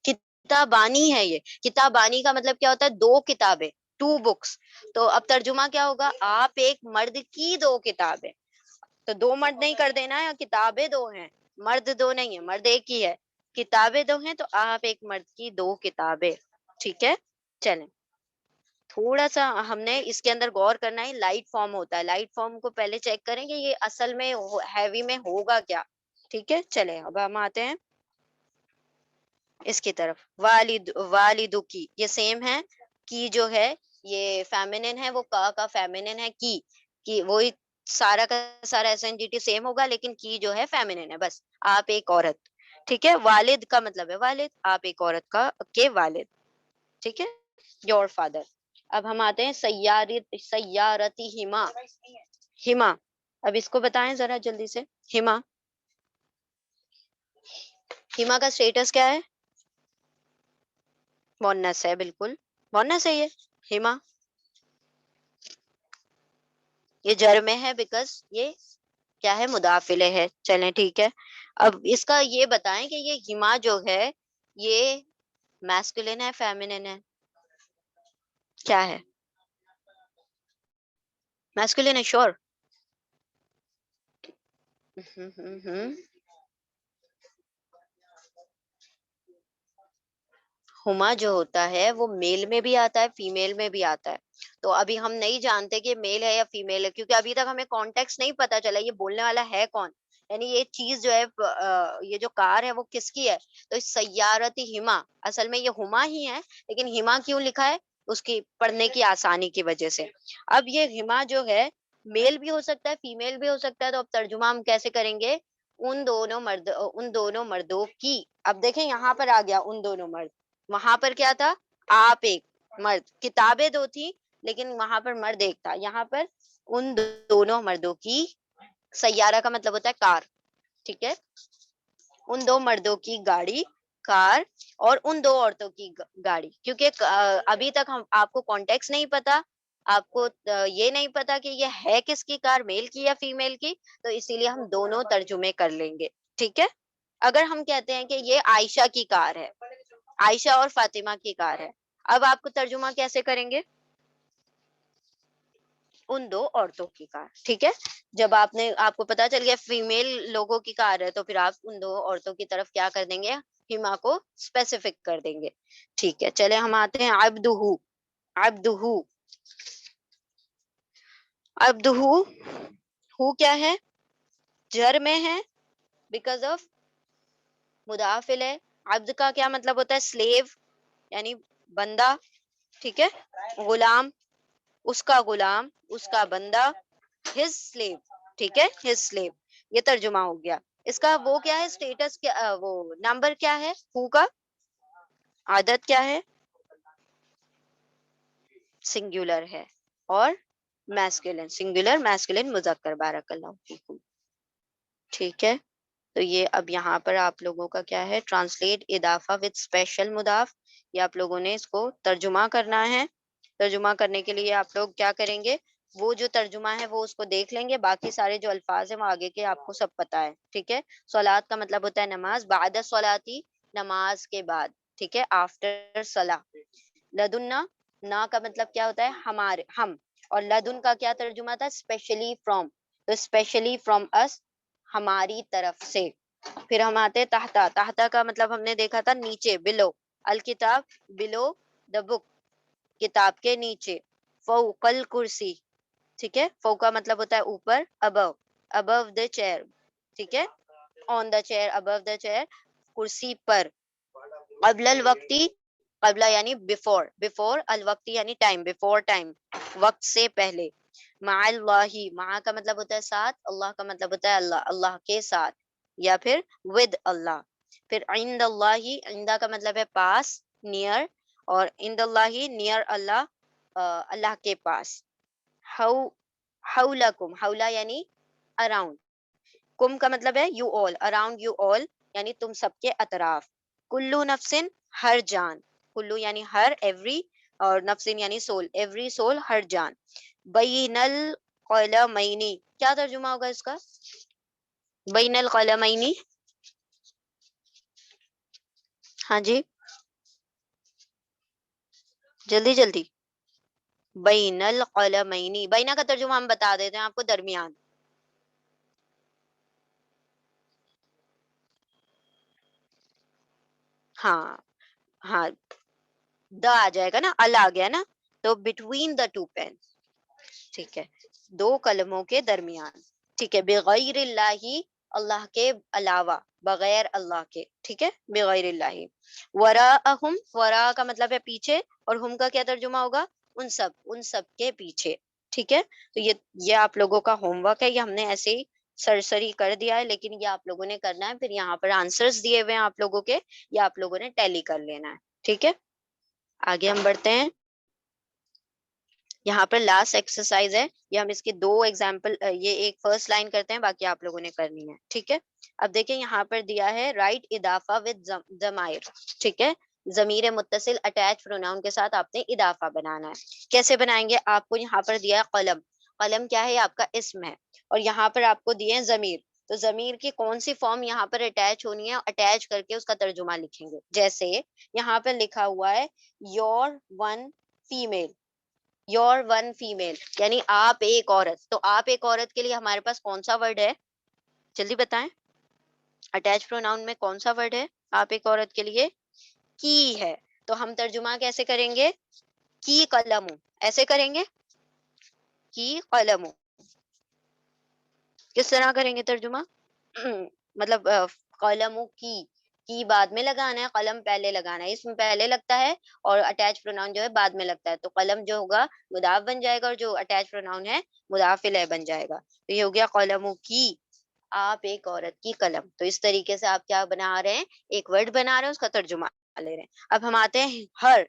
किताबानी है ये। किताबानी का मतलब क्या होता है, दो किताबें, टू बुक्स। तो अब तर्जुमा क्या होगा, आप एक मर्द की दो किताबें। तो दो मर्द नहीं कर देना है, किताबें दो हैं, मर्द दो नहीं है, मर्द एक ही है। किताबें दो हैं, तो आप एक मर्द की दो किताबें। ठीक है, चलें। थोड़ा सा हमने इसके अंदर गौर करना है, लाइट फॉर्म होता है, लाइट फॉर्म को पहले चेक करें कि ये असल में हैवी में होगा क्या। ठीक है, चले अब हम आते हैं इसकी तरफ। वालिद, वालिदु की, ये सेम है। की जो है ये फेमिनिन है, वो का फेमिनिन है की वही, सारा का सारा एसएनजीटी सेम होगा, लेकिन की जो है फेमिनिन है, बस। आप एक औरत। ठीक है, वालिद का मतलब है वालिद, आप एक औरत का के वालिद। ठीक है, योर फादर। अब हम आते हैं सैयारी, सैयारती हिमा। हिमा, अब इसको बताएं जरा जल्दी से। हिमा, हिमा का स्टेटस क्या है। मोन्नस है, बिल्कुल मोन्नस है ये। हिमा, ये जर में है, बिकॉज ये क्या है, मुदाफिले है। चलें ठीक है, अब इसका ये बताएं कि ये हिमा जो है, ये मैस्कुलिन है फेमिनिन है, क्या है। मैस्कुलिन है, श्योर। हम्म हुमा जो होता है वो मेल में भी आता है, फीमेल में भी आता है। तो अभी हम नहीं जानते कि मेल है या फीमेल है, क्योंकि अभी तक हमें कॉन्टेक्स्ट नहीं पता चला ये बोलने वाला है कौन। यानी ये चीज जो है, ये जो कार है वो किसकी है। तो इस सय्यारती हिमा, असल में ये हुमा ही है, लेकिन हिमा क्यों लिखा है, उसकी पढ़ने की आसानी की वजह से। अब ये हिमा जो है, मेल भी हो सकता है, फीमेल भी हो सकता है, तो अब तर्जुमा हम कैसे करेंगे। उन दोनों मर्दों की। अब देखें, यहाँ पर आ गया उन दोनों मर्द, वहां पर क्या था, आप एक मर्द, किताबें दो थी, लेकिन वहां पर मर्द एक था। यहाँ पर उन दोनों मर्दों की, सैयारा का मतलब होता है कार। ठीक है, उन दो मर्दों की गाड़ी, कार, और उन दो औरतों की गाड़ी, क्योंकि अभी तक हम आपको कॉन्टेक्स्ट नहीं पता, आपको ये नहीं पता कि ये है किसकी कार, मेल की या फीमेल की, तो इसीलिए हम दोनों तर्जुमे कर लेंगे। ठीक है, अगर हम कहते हैं कि ये आयशा की कार है, आयशा और फातिमा की कार है, अब आपको तर्जुमा कैसे करेंगे, उन दो औरतों की कार। ठीक है, जब आपने, आपको पता चल गया फीमेल लोगों की कार है, तो फिर आप उन दो औरतों की तरफ क्या कर देंगे, हिमा को स्पेसिफिक कर देंगे। ठीक है, चले हम आते हैं अब्दुहु। अब्दुहु, अब्दुहु, हु क्या है, जर में है, बिकॉज ऑफ मुदाफिल है। अब्द का क्या मतलब होता है? स्लेव यानी बंदा, ठीक है। गुलाम, उसका गुलाम, उसका बंदा, हिज स्लेव, ठीक है, हिज स्लेव। ये तर्जुमा हो गया। इसका वो क्या है स्टेटस, क्या वो नंबर क्या है हु का? आदत क्या है? सिंगुलर है। और मैस्कुलिन, सिंगुलर मैस्कुलिन मुजक्कर, बारकल्लाहु फीकुम, ठीक है। तो ये अब यहाँ पर आप लोगों का क्या है, ट्रांसलेट इदाफा विद स्पेशल मुदाफ। ये आप लोगों ने इसको तर्जुमा करना है। तर्जुमा करने के लिए आप लोग क्या करेंगे, वो जो तर्जुमा है वो उसको देख लेंगे, बाकी सारे जो अल्फाज हैं वो आगे के आपको सब पता है, ठीक है। सलात का मतलब होता है नमाज, बाद सलाती, नमाज के बाद, ठीक है, आफ्टर सला। लदुन्ना, ना का मतलब क्या होता है? हमारे, हम। और लदुन का क्या तर्जुमा था? Specially from. तो स्पेशली फ्रॉम अस, हमारी तरफ से। फिर हम आते हैं ताहता। ताहता का मतलब हमने देखा था नीचे, बिलो। अल किताब, बिलो द बुक, किताब के नीचे। फौकल कुर्सी, ठीक है, फौ का मतलब होता है ऊपर, अबव, अबव द चेयर, ठीक है, on the chair, above the chair, कुर्सी पर। अबलल वक्ती, कबला यानी बिफोर, बिफोर अल वक्ती यानी टाइम, बिफोर टाइम, वक्त से पहले। माअल्लाही, मा का मतलब होता है साथ, अल्लाह का मतलब होता है अल्लाह, अल्लाह के साथ, या फिर विद अल्लाह। फिर इंदल्लाही, इंदा का मतलब है पास, नियर, और इंदल्लाही नियर अल्लाह, अल्लाह के पास। हाउ, हाउलाकुम, हाउला यानी अराउंड, कुम का मतलब है you all, around you all यानी तुम सबके अतराफ। कुल्लू नफ्सिन, हर जान, कुल्लू यानी हर, एवरी, और नफ्सिन यानी सोल, एवरी सोल, हर जान। बैनल कलमैनी, क्या तर्जुमा होगा इसका? बैनल कलमैनी, हाँ जी, जल्दी जल्दी। बैनल कलमैनी, बैना का तर्जुमा हम बता देते हैं आपको, दरमियान। हाँ, हाँ, द आ जाएगा ना, अल आ गया ना, तो बिटवीन द टू पेन, ठीक है, दो कलमों के दरमियान, ठीक है। बेगैरिल्लाही, अल्लाह के अलावा, बगैर अल्लाह के, ठीक है, बेगैरिल्लाही। वराअहुम, वरा का मतलब है पीछे, और हुम का क्या तर्जुमा होगा? उन सब के पीछे, ठीक है। तो ये आप लोगों का होमवर्क है, ये हमने ऐसे ही सरसरी कर दिया है, लेकिन ये आप लोगों ने करना है। फिर यहाँ पर आंसर्स दिए हुए हैं आप लोगों के, ये आप लोगों ने टैली कर लेना है, ठीक है। आगे हम बढ़ते हैं। यहाँ पर लास्ट एक्सरसाइज है, ये हम इसके दो एग्जाम्पल, ये एक फर्स्ट लाइन करते हैं, बाकी आप लोगों ने करनी है, ठीक है। अब देखिए यहाँ पर दिया है राइट इदाफा विद जमायर, ठीक है, जमीर मुत्तसिल अटैच प्रोनाउन के साथ आपने इदाफा बनाना है। कैसे बनाएंगे? आपको यहाँ पर दिया है कलम, कलम क्या है? ये आपका इस्म है, और यहाँ पर आपको दिए हैं जमीर। तो जमीर की कौन सी फॉर्म यहाँ पर अटैच होनी है, अटैच करके उसका तर्जुमा लिखेंगे। जैसे यहाँ पर लिखा हुआ है your one female, your one female यानी आप एक औरत। तो आप एक औरत के लिए हमारे पास कौन सा वर्ड है? जल्दी बताएं, अटैच प्रोनाउन में कौन सा वर्ड है आप एक औरत के लिए? की है। तो हम तर्जुमा कैसे करेंगे? की कलमू, ऐसे करेंगे, की कलमू। किस तरह करेंगे तर्जुमा? मतलब कलमू की बाद में लगाना है, कलम पहले लगाना है, इसमें पहले लगता है, और अटैच प्रोनाउन जो है बाद में लगता है। तो कलम जो होगा मुदाफ बन जाएगा, और जो अटैच प्रोनाउन है मुदाफिल है बन जाएगा। तो ये हो गया कलमू की, आप एक औरत की कलम। तो इस तरीके से आप क्या बना रहे हैं, एक वर्ड बना रहे हैं, उसका तर्जुमा ले रहे हैं। अब हम आते हैं हर।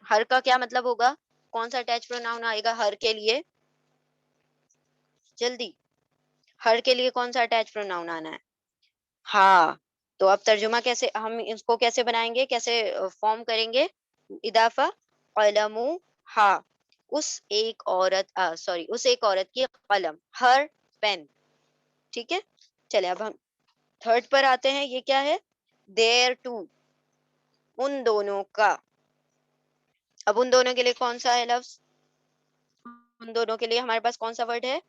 हर का क्या मतलब होगा? कौन सा अटैच प्रोनाउन आएगा हर के लिए? जल्दी, हर के लिए कौन सा अटैच प्रोनाउन आना है? हाँ। तो अब तर्जुमा कैसे, हम इसको कैसे बनाएंगे, कैसे फॉर्म करेंगे इदाफा? कलमू हा, उस एक औरत, सॉरी, उस एक औरत की कलम, हर पेन, ठीक है। चले अब हम थर्ड पर आते हैं, ये क्या है? देयर टू, उन दोनों का। अब उन दोनों के लिए कौन सा है लफ्ज? उन दोनों के लिए हमारे पास कौन सा वर्ड है?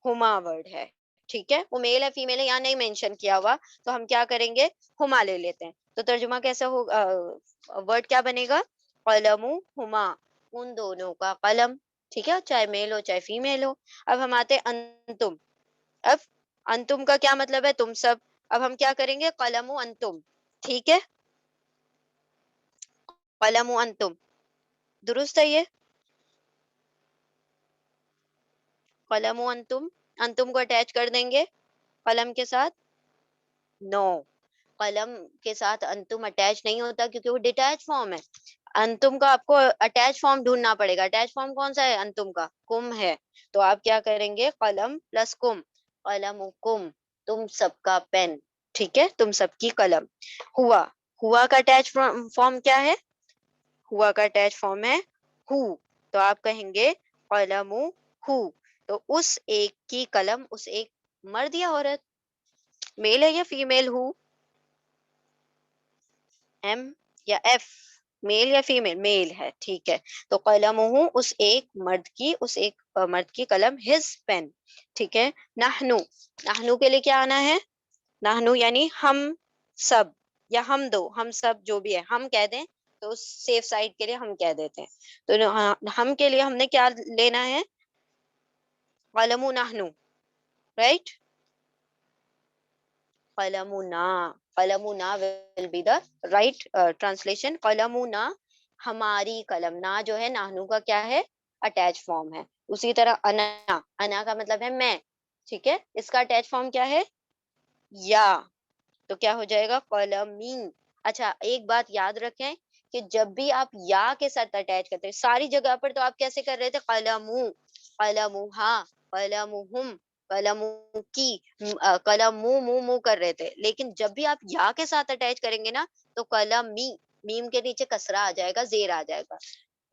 हुमा वर्ड है, ठीक है। वो मेल है फीमेल है यहाँ नहीं मेंशन किया हुआ, तो हम क्या करेंगे, हुमा ले लेते हैं। तो तर्जुमा कैसा हो, वर्ड क्या बनेगा? कलमु हुमा, उन दोनों का कलम, ठीक है, चाहे मेल हो चाहे फीमेल हो। अब हम आते हैं अंतुम। अब अंतुम का क्या मतलब है? तुम सब। अब हम क्या करेंगे, कलमु अंतुम, ठीक है, कलमु अंतुम, दुरुस्त है ये, कलमु अंतुम, अंतुम को अटैच कर देंगे कलम के साथ, नो, कलम के साथ अंतुम अटैच नहीं होता क्योंकि वो डिटैच फॉर्म है। अंतुम का आपको अटैच फॉर्म ढूंढना पड़ेगा। अटैच फॉर्म कौन सा है अंतुम का, कुम है। तो आप क्या करेंगे, कलम प्लस कुम, कलम कुम, तुम सबका पेन, ठीक है, तुम सबकी कलम। हुआ, हुआ का अटैच फॉर्म क्या है, हुआ का अटैच फॉर्म है हु, तो आप कहेंगे कलमु हु। तो उस एक की कलम, उस एक, मर्द या औरत, मेल है या फीमेल हु, एम या एफ, मेल या फीमेल, मेल है, ठीक है। तो कलमुहु, उस एक मर्द की, उस एक मर्द की कलम, हिज पेन, ठीक है। नहनु, नहनु के लिए क्या आना है, नहनु यानी हम सब, या हम दो, हम सब जो भी है, हम कह दें तो सेफ साइड के लिए हम कह देते हैं। तो हम के लिए हमने क्या लेना है, कलमु नहनु, राइट, कलमुना, कलमुना will be the right translation. कलमुना, हमारी कलम, ना जो है नाहनु का क्या है, अटैच फॉर्म है। उसी तरह अना, अना का मतलब है मैं, ठीक है, इसका अटैच फॉर्म क्या है, या, तो क्या हो जाएगा, कलमी। अच्छा, एक बात याद रखें कि जब भी आप या के साथ अटैच करते हैं सारी जगह पर, तो आप कैसे कर रहे थे, कलमू, कलमुहा, कलमुहुम, कलमू की, कलमू मू मू कर रहे थे। लेकिन जब भी आप या के साथ अटैच करेंगे ना, तो कलमी, मीम के नीचे कसरा आ जाएगा, जेर आ जाएगा।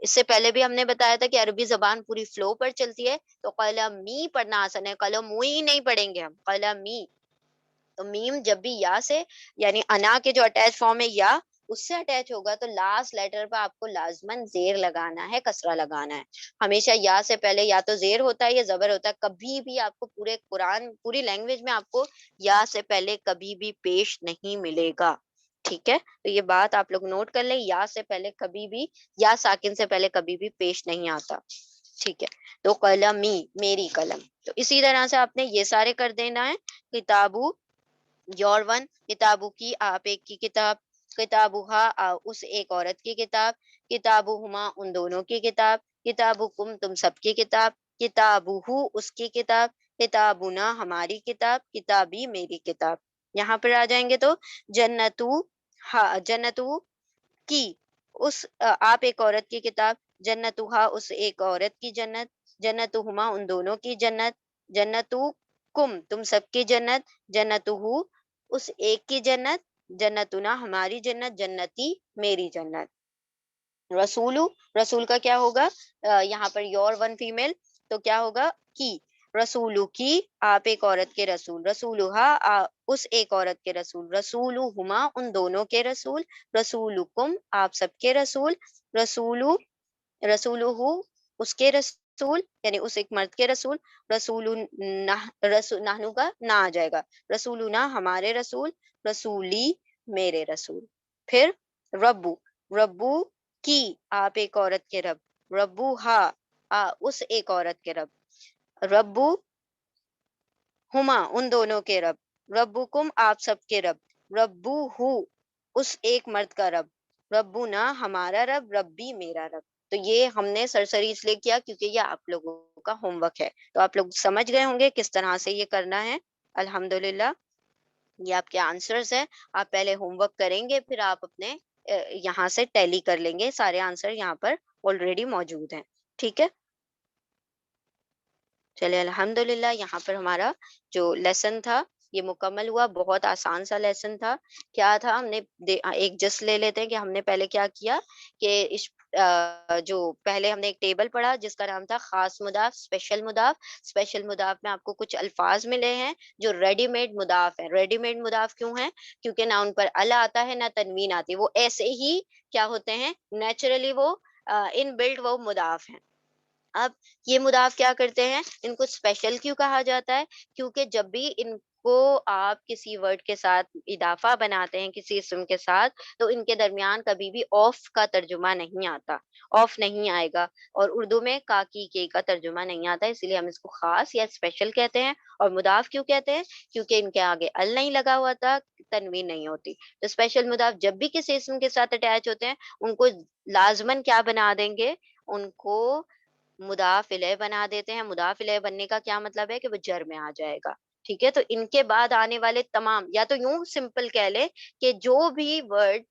इससे पहले भी हमने बताया था कि अरबी जबान पूरी फ्लो पर चलती है, तो कलमी पढ़ना आसान है, कलमुई नहीं पढ़ेंगे हम, कलमी। तो मीम जब भी या से, यानी अना के जो अटैच फॉर्म है या, उससे अटैच होगा, तो लास्ट लेटर पर आपको लाजमन जेर लगाना है, कसरा लगाना है। हमेशा या से पहले या तो जेर होता है या जबर होता है, कभी भी आपको पूरे कुरान, पूरी लैंग्वेज में आपको या से पहले कभी भी पेश नहीं मिलेगा, ठीक है। तो ये बात आप लोग नोट कर लें, या से पहले कभी भी, या साकिन से पहले कभी भी पेश नहीं आता, ठीक है। तो कलमी, मेरी कलम। तो इसी तरह से आपने ये सारे कर देना है। किताबू, योर वन, किताबू की, आप एक की किताब, किताबुहा, उस एक औरत की किताब, किताबुहुमा, उन दोनों की किताब, किताबुकुम, तुम सबकी किताब, किताबुहु, उसकी किताब, किताबुना, हमारी किताब, किताबी, मेरी किताब। यहाँ पर आ जाएंगे तो जन्नतु, हा, जन्नतु की, उस आप एक औरत की किताब, जन्नतुहा, उस एक औरत की जन्नत, जन्नतुहुमा, उन दोनों की जन्नत, जन्नतु कुम, तुम सबकी जन्नत, जन्नतुहु, उस एक की जन्नत, जन्नतुना, हमारी जन्नत, जन्नती, मेरी जन्नत। रसूलु, रसूल का क्या होगा, यहाँ पर योर वन फीमेल, तो क्या होगा, की, रसूलु की, आप एक औरत के रसूल, रसूलुहा, उस एक औरत के रसूल, रसूलुहुमा, उन दोनों के रसूल, रसूलुकुम, आप सबके रसूल, रसूलु, रसूलुहु, उसके रसूल, यानी उस एक मर्द के रसूल, रसूलु नाहनु का ना आ जाएगा, रसूलुना, हमारे रसूल, रसूली, मेरे रसूल। फिर रब्बू, रब्बू की, आप एक औरत के रब, रब्बू हा, उस एक औरत के रब, रब्बू हुमा, उन दोनों के रब, रब्बुकुम, आप सबके रब, रब्बू हु, उस एक मर्द का रब, रब्बू ना, हमारा रब, रब्बी, मेरा रब। तो ये हमने सरसरी इसलिए किया क्योंकि ये आप लोगों का होमवर्क है, तो आप लोग समझ गए होंगे किस तरह से ये करना है। अल्हम्दुलिल्लाह, ये आपके आंसर्स है। आप पहले होमवर्क करेंगे, फिर आप अपने यहाँ से टैली कर लेंगे, सारे आंसर यहाँ पर ऑलरेडी मौजूद हैं, ठीक है। चलिए अल्हम्दुलिल्लाह, यहाँ पर हमारा जो लेसन था ये मुकम्मल हुआ। बहुत आसान सा लेसन था। क्या था, हमने एक जस्ट ले लेते हैं कि हमने पहले क्या किया कि जो पहले हमने एक टेबल पढ़ा जिसका नाम था खास मुदाफ, स्पेशल मुदाफ। स्पेशल मुदाफ में आपको कुछ अल्फाज मिले हैं जो रेडीमेड मुदाफ है। रेडीमेड मुदाफ क्यों है, क्योंकि ना उन पर अल आता है ना तनवीन आती है, वो ऐसे ही क्या होते हैं, नेचुरली वो इन बिल्ट वो मुदाफ है। अब ये मुदाफ क्या करते हैं, इनको स्पेशल क्यों कहा जाता है, क्योंकि जब भी इन کو آپ کسی ورڈ کے ساتھ اضافہ بناتے ہیں کسی اسم کے ساتھ، تو ان کے درمیان کبھی بھی آف کا ترجمہ نہیں آتا، آف نہیں آئے گا، اور اردو میں کاکی کے کا ترجمہ نہیں آتا، اس لیے ہم اس کو خاص یا اسپیشل کہتے ہیں۔ اور مضاف کیوں کہتے ہیں؟ کیونکہ ان کے آگے ال نہیں لگا ہوا تھا، تنوین نہیں ہوتی۔ تو اسپیشل مضاف جب بھی کسی اسم کے ساتھ اٹیچ ہوتے ہیں، ان کو لازمن کیا بنا دیں گے؟ ان کو مضاف الیہ بنا دیتے ہیں۔ مضاف الیہ بننے کا کیا مطلب ہے؟ کہ وہ جر میں آ جائے گا، ٹھیک ہے؟ تو ان کے بعد آنے والے تمام، یا تو یوں سمپل کہہ لیں کہ جو بھی ورڈ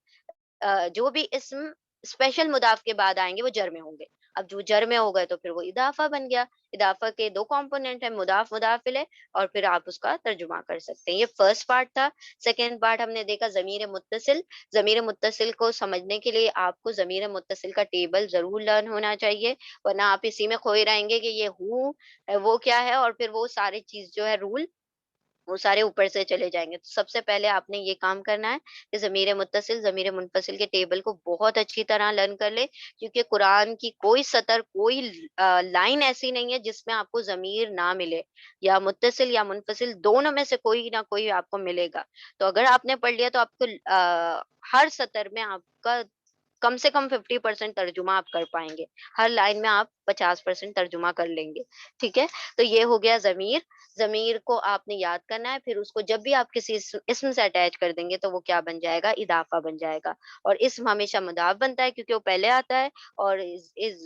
جو بھی اسم اسپیشل مضاف کے بعد آئیں گے وہ جر میں ہوں گے۔ اب جو جر میں ہو گئے تو پھر وہ اضافہ بن گیا۔ اضافہ کے دو کمپوننٹ ہیں، مضاف مضاف الیہ، اور پھر آپ اس کا ترجمہ کر سکتے ہیں۔ یہ فرسٹ پارٹ تھا۔ سیکنڈ پارٹ ہم نے دیکھا ضمیر متصل۔ ضمیر متصل کو سمجھنے کے لیے آپ کو ضمیر متصل کا ٹیبل ضرور لرن ہونا چاہیے، ورنہ آپ اسی میں کھوئے رہیں گے کہ یہ وہ کیا ہے، اور پھر وہ سارے چیز جو ہے رول وہ سارے اوپر سے چلے جائیں گے۔ تو سب سے پہلے آپ نے یہ کام کرنا ہے کہ ضمیر متصل، ضمیر منفصل کے ٹیبل کو بہت اچھی طرح لرن کر لے، کیونکہ قرآن کی کوئی سطر، کوئی لائن ایسی نہیں ہے جس میں آپ کو ضمیر نہ ملے، یا متصل یا منفصل دونوں میں سے کوئی نہ کوئی آپ کو ملے گا۔ تو اگر آپ نے پڑھ لیا تو آپ کو ہر سطر میں آپ کا کم سے کم 50% ترجمہ آپ کر پائیں گے، ہر لائن میں آپ 50% ترجمہ کر لیں گے، ٹھیک ہے؟ تو یہ ہو گیا ضمیر۔ ضمیر کو آپ نے یاد کرنا ہے، پھر اس کو جب بھی آپ کسی اسم سے اٹیچ کر دیں گے تو وہ کیا بن جائے گا؟ اضافہ بن جائے گا۔ اور اسم ہمیشہ مضاف بنتا ہے کیونکہ وہ پہلے آتا ہے، اور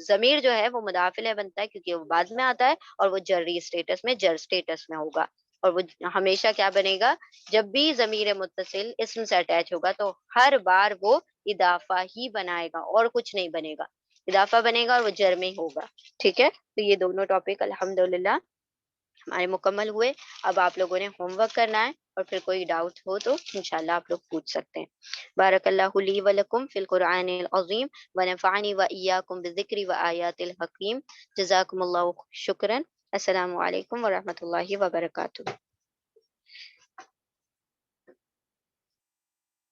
ضمیر جو ہے وہ مضاف الیہ بنتا ہے کیونکہ وہ بعد میں آتا ہے، اور وہ جری اسٹیٹس میں، جر اسٹیٹس میں ہوگا۔ اور وہ ہمیشہ کیا بنے گا؟ جب بھی ضمیر متصل اسم سے اٹیچ ہوگا تو ہر بار وہ اضافہ ہی بنائے گا اور کچھ نہیں بنے گا، اضافہ بنے گا اور وہ جر میں ہوگا، ٹھیک ہے؟ تو یہ دونوں ٹاپک الحمدللہ ہمارے مکمل ہوئے۔ اب آپ لوگوں نے ہوم ورک کرنا ہے، اور پھر کوئی ڈاؤٹ ہو تو انشاءاللہ آپ لوگ پوچھ سکتے ہیں۔ بارک اللہ لی و لکم فی القرآن العظیم ونفعنی و ایاکم بالذکر و آیات الحکیم۔ جزاکم اللہ شکرا۔ السلام علیکم ورحمۃ اللہ وبرکاتہ۔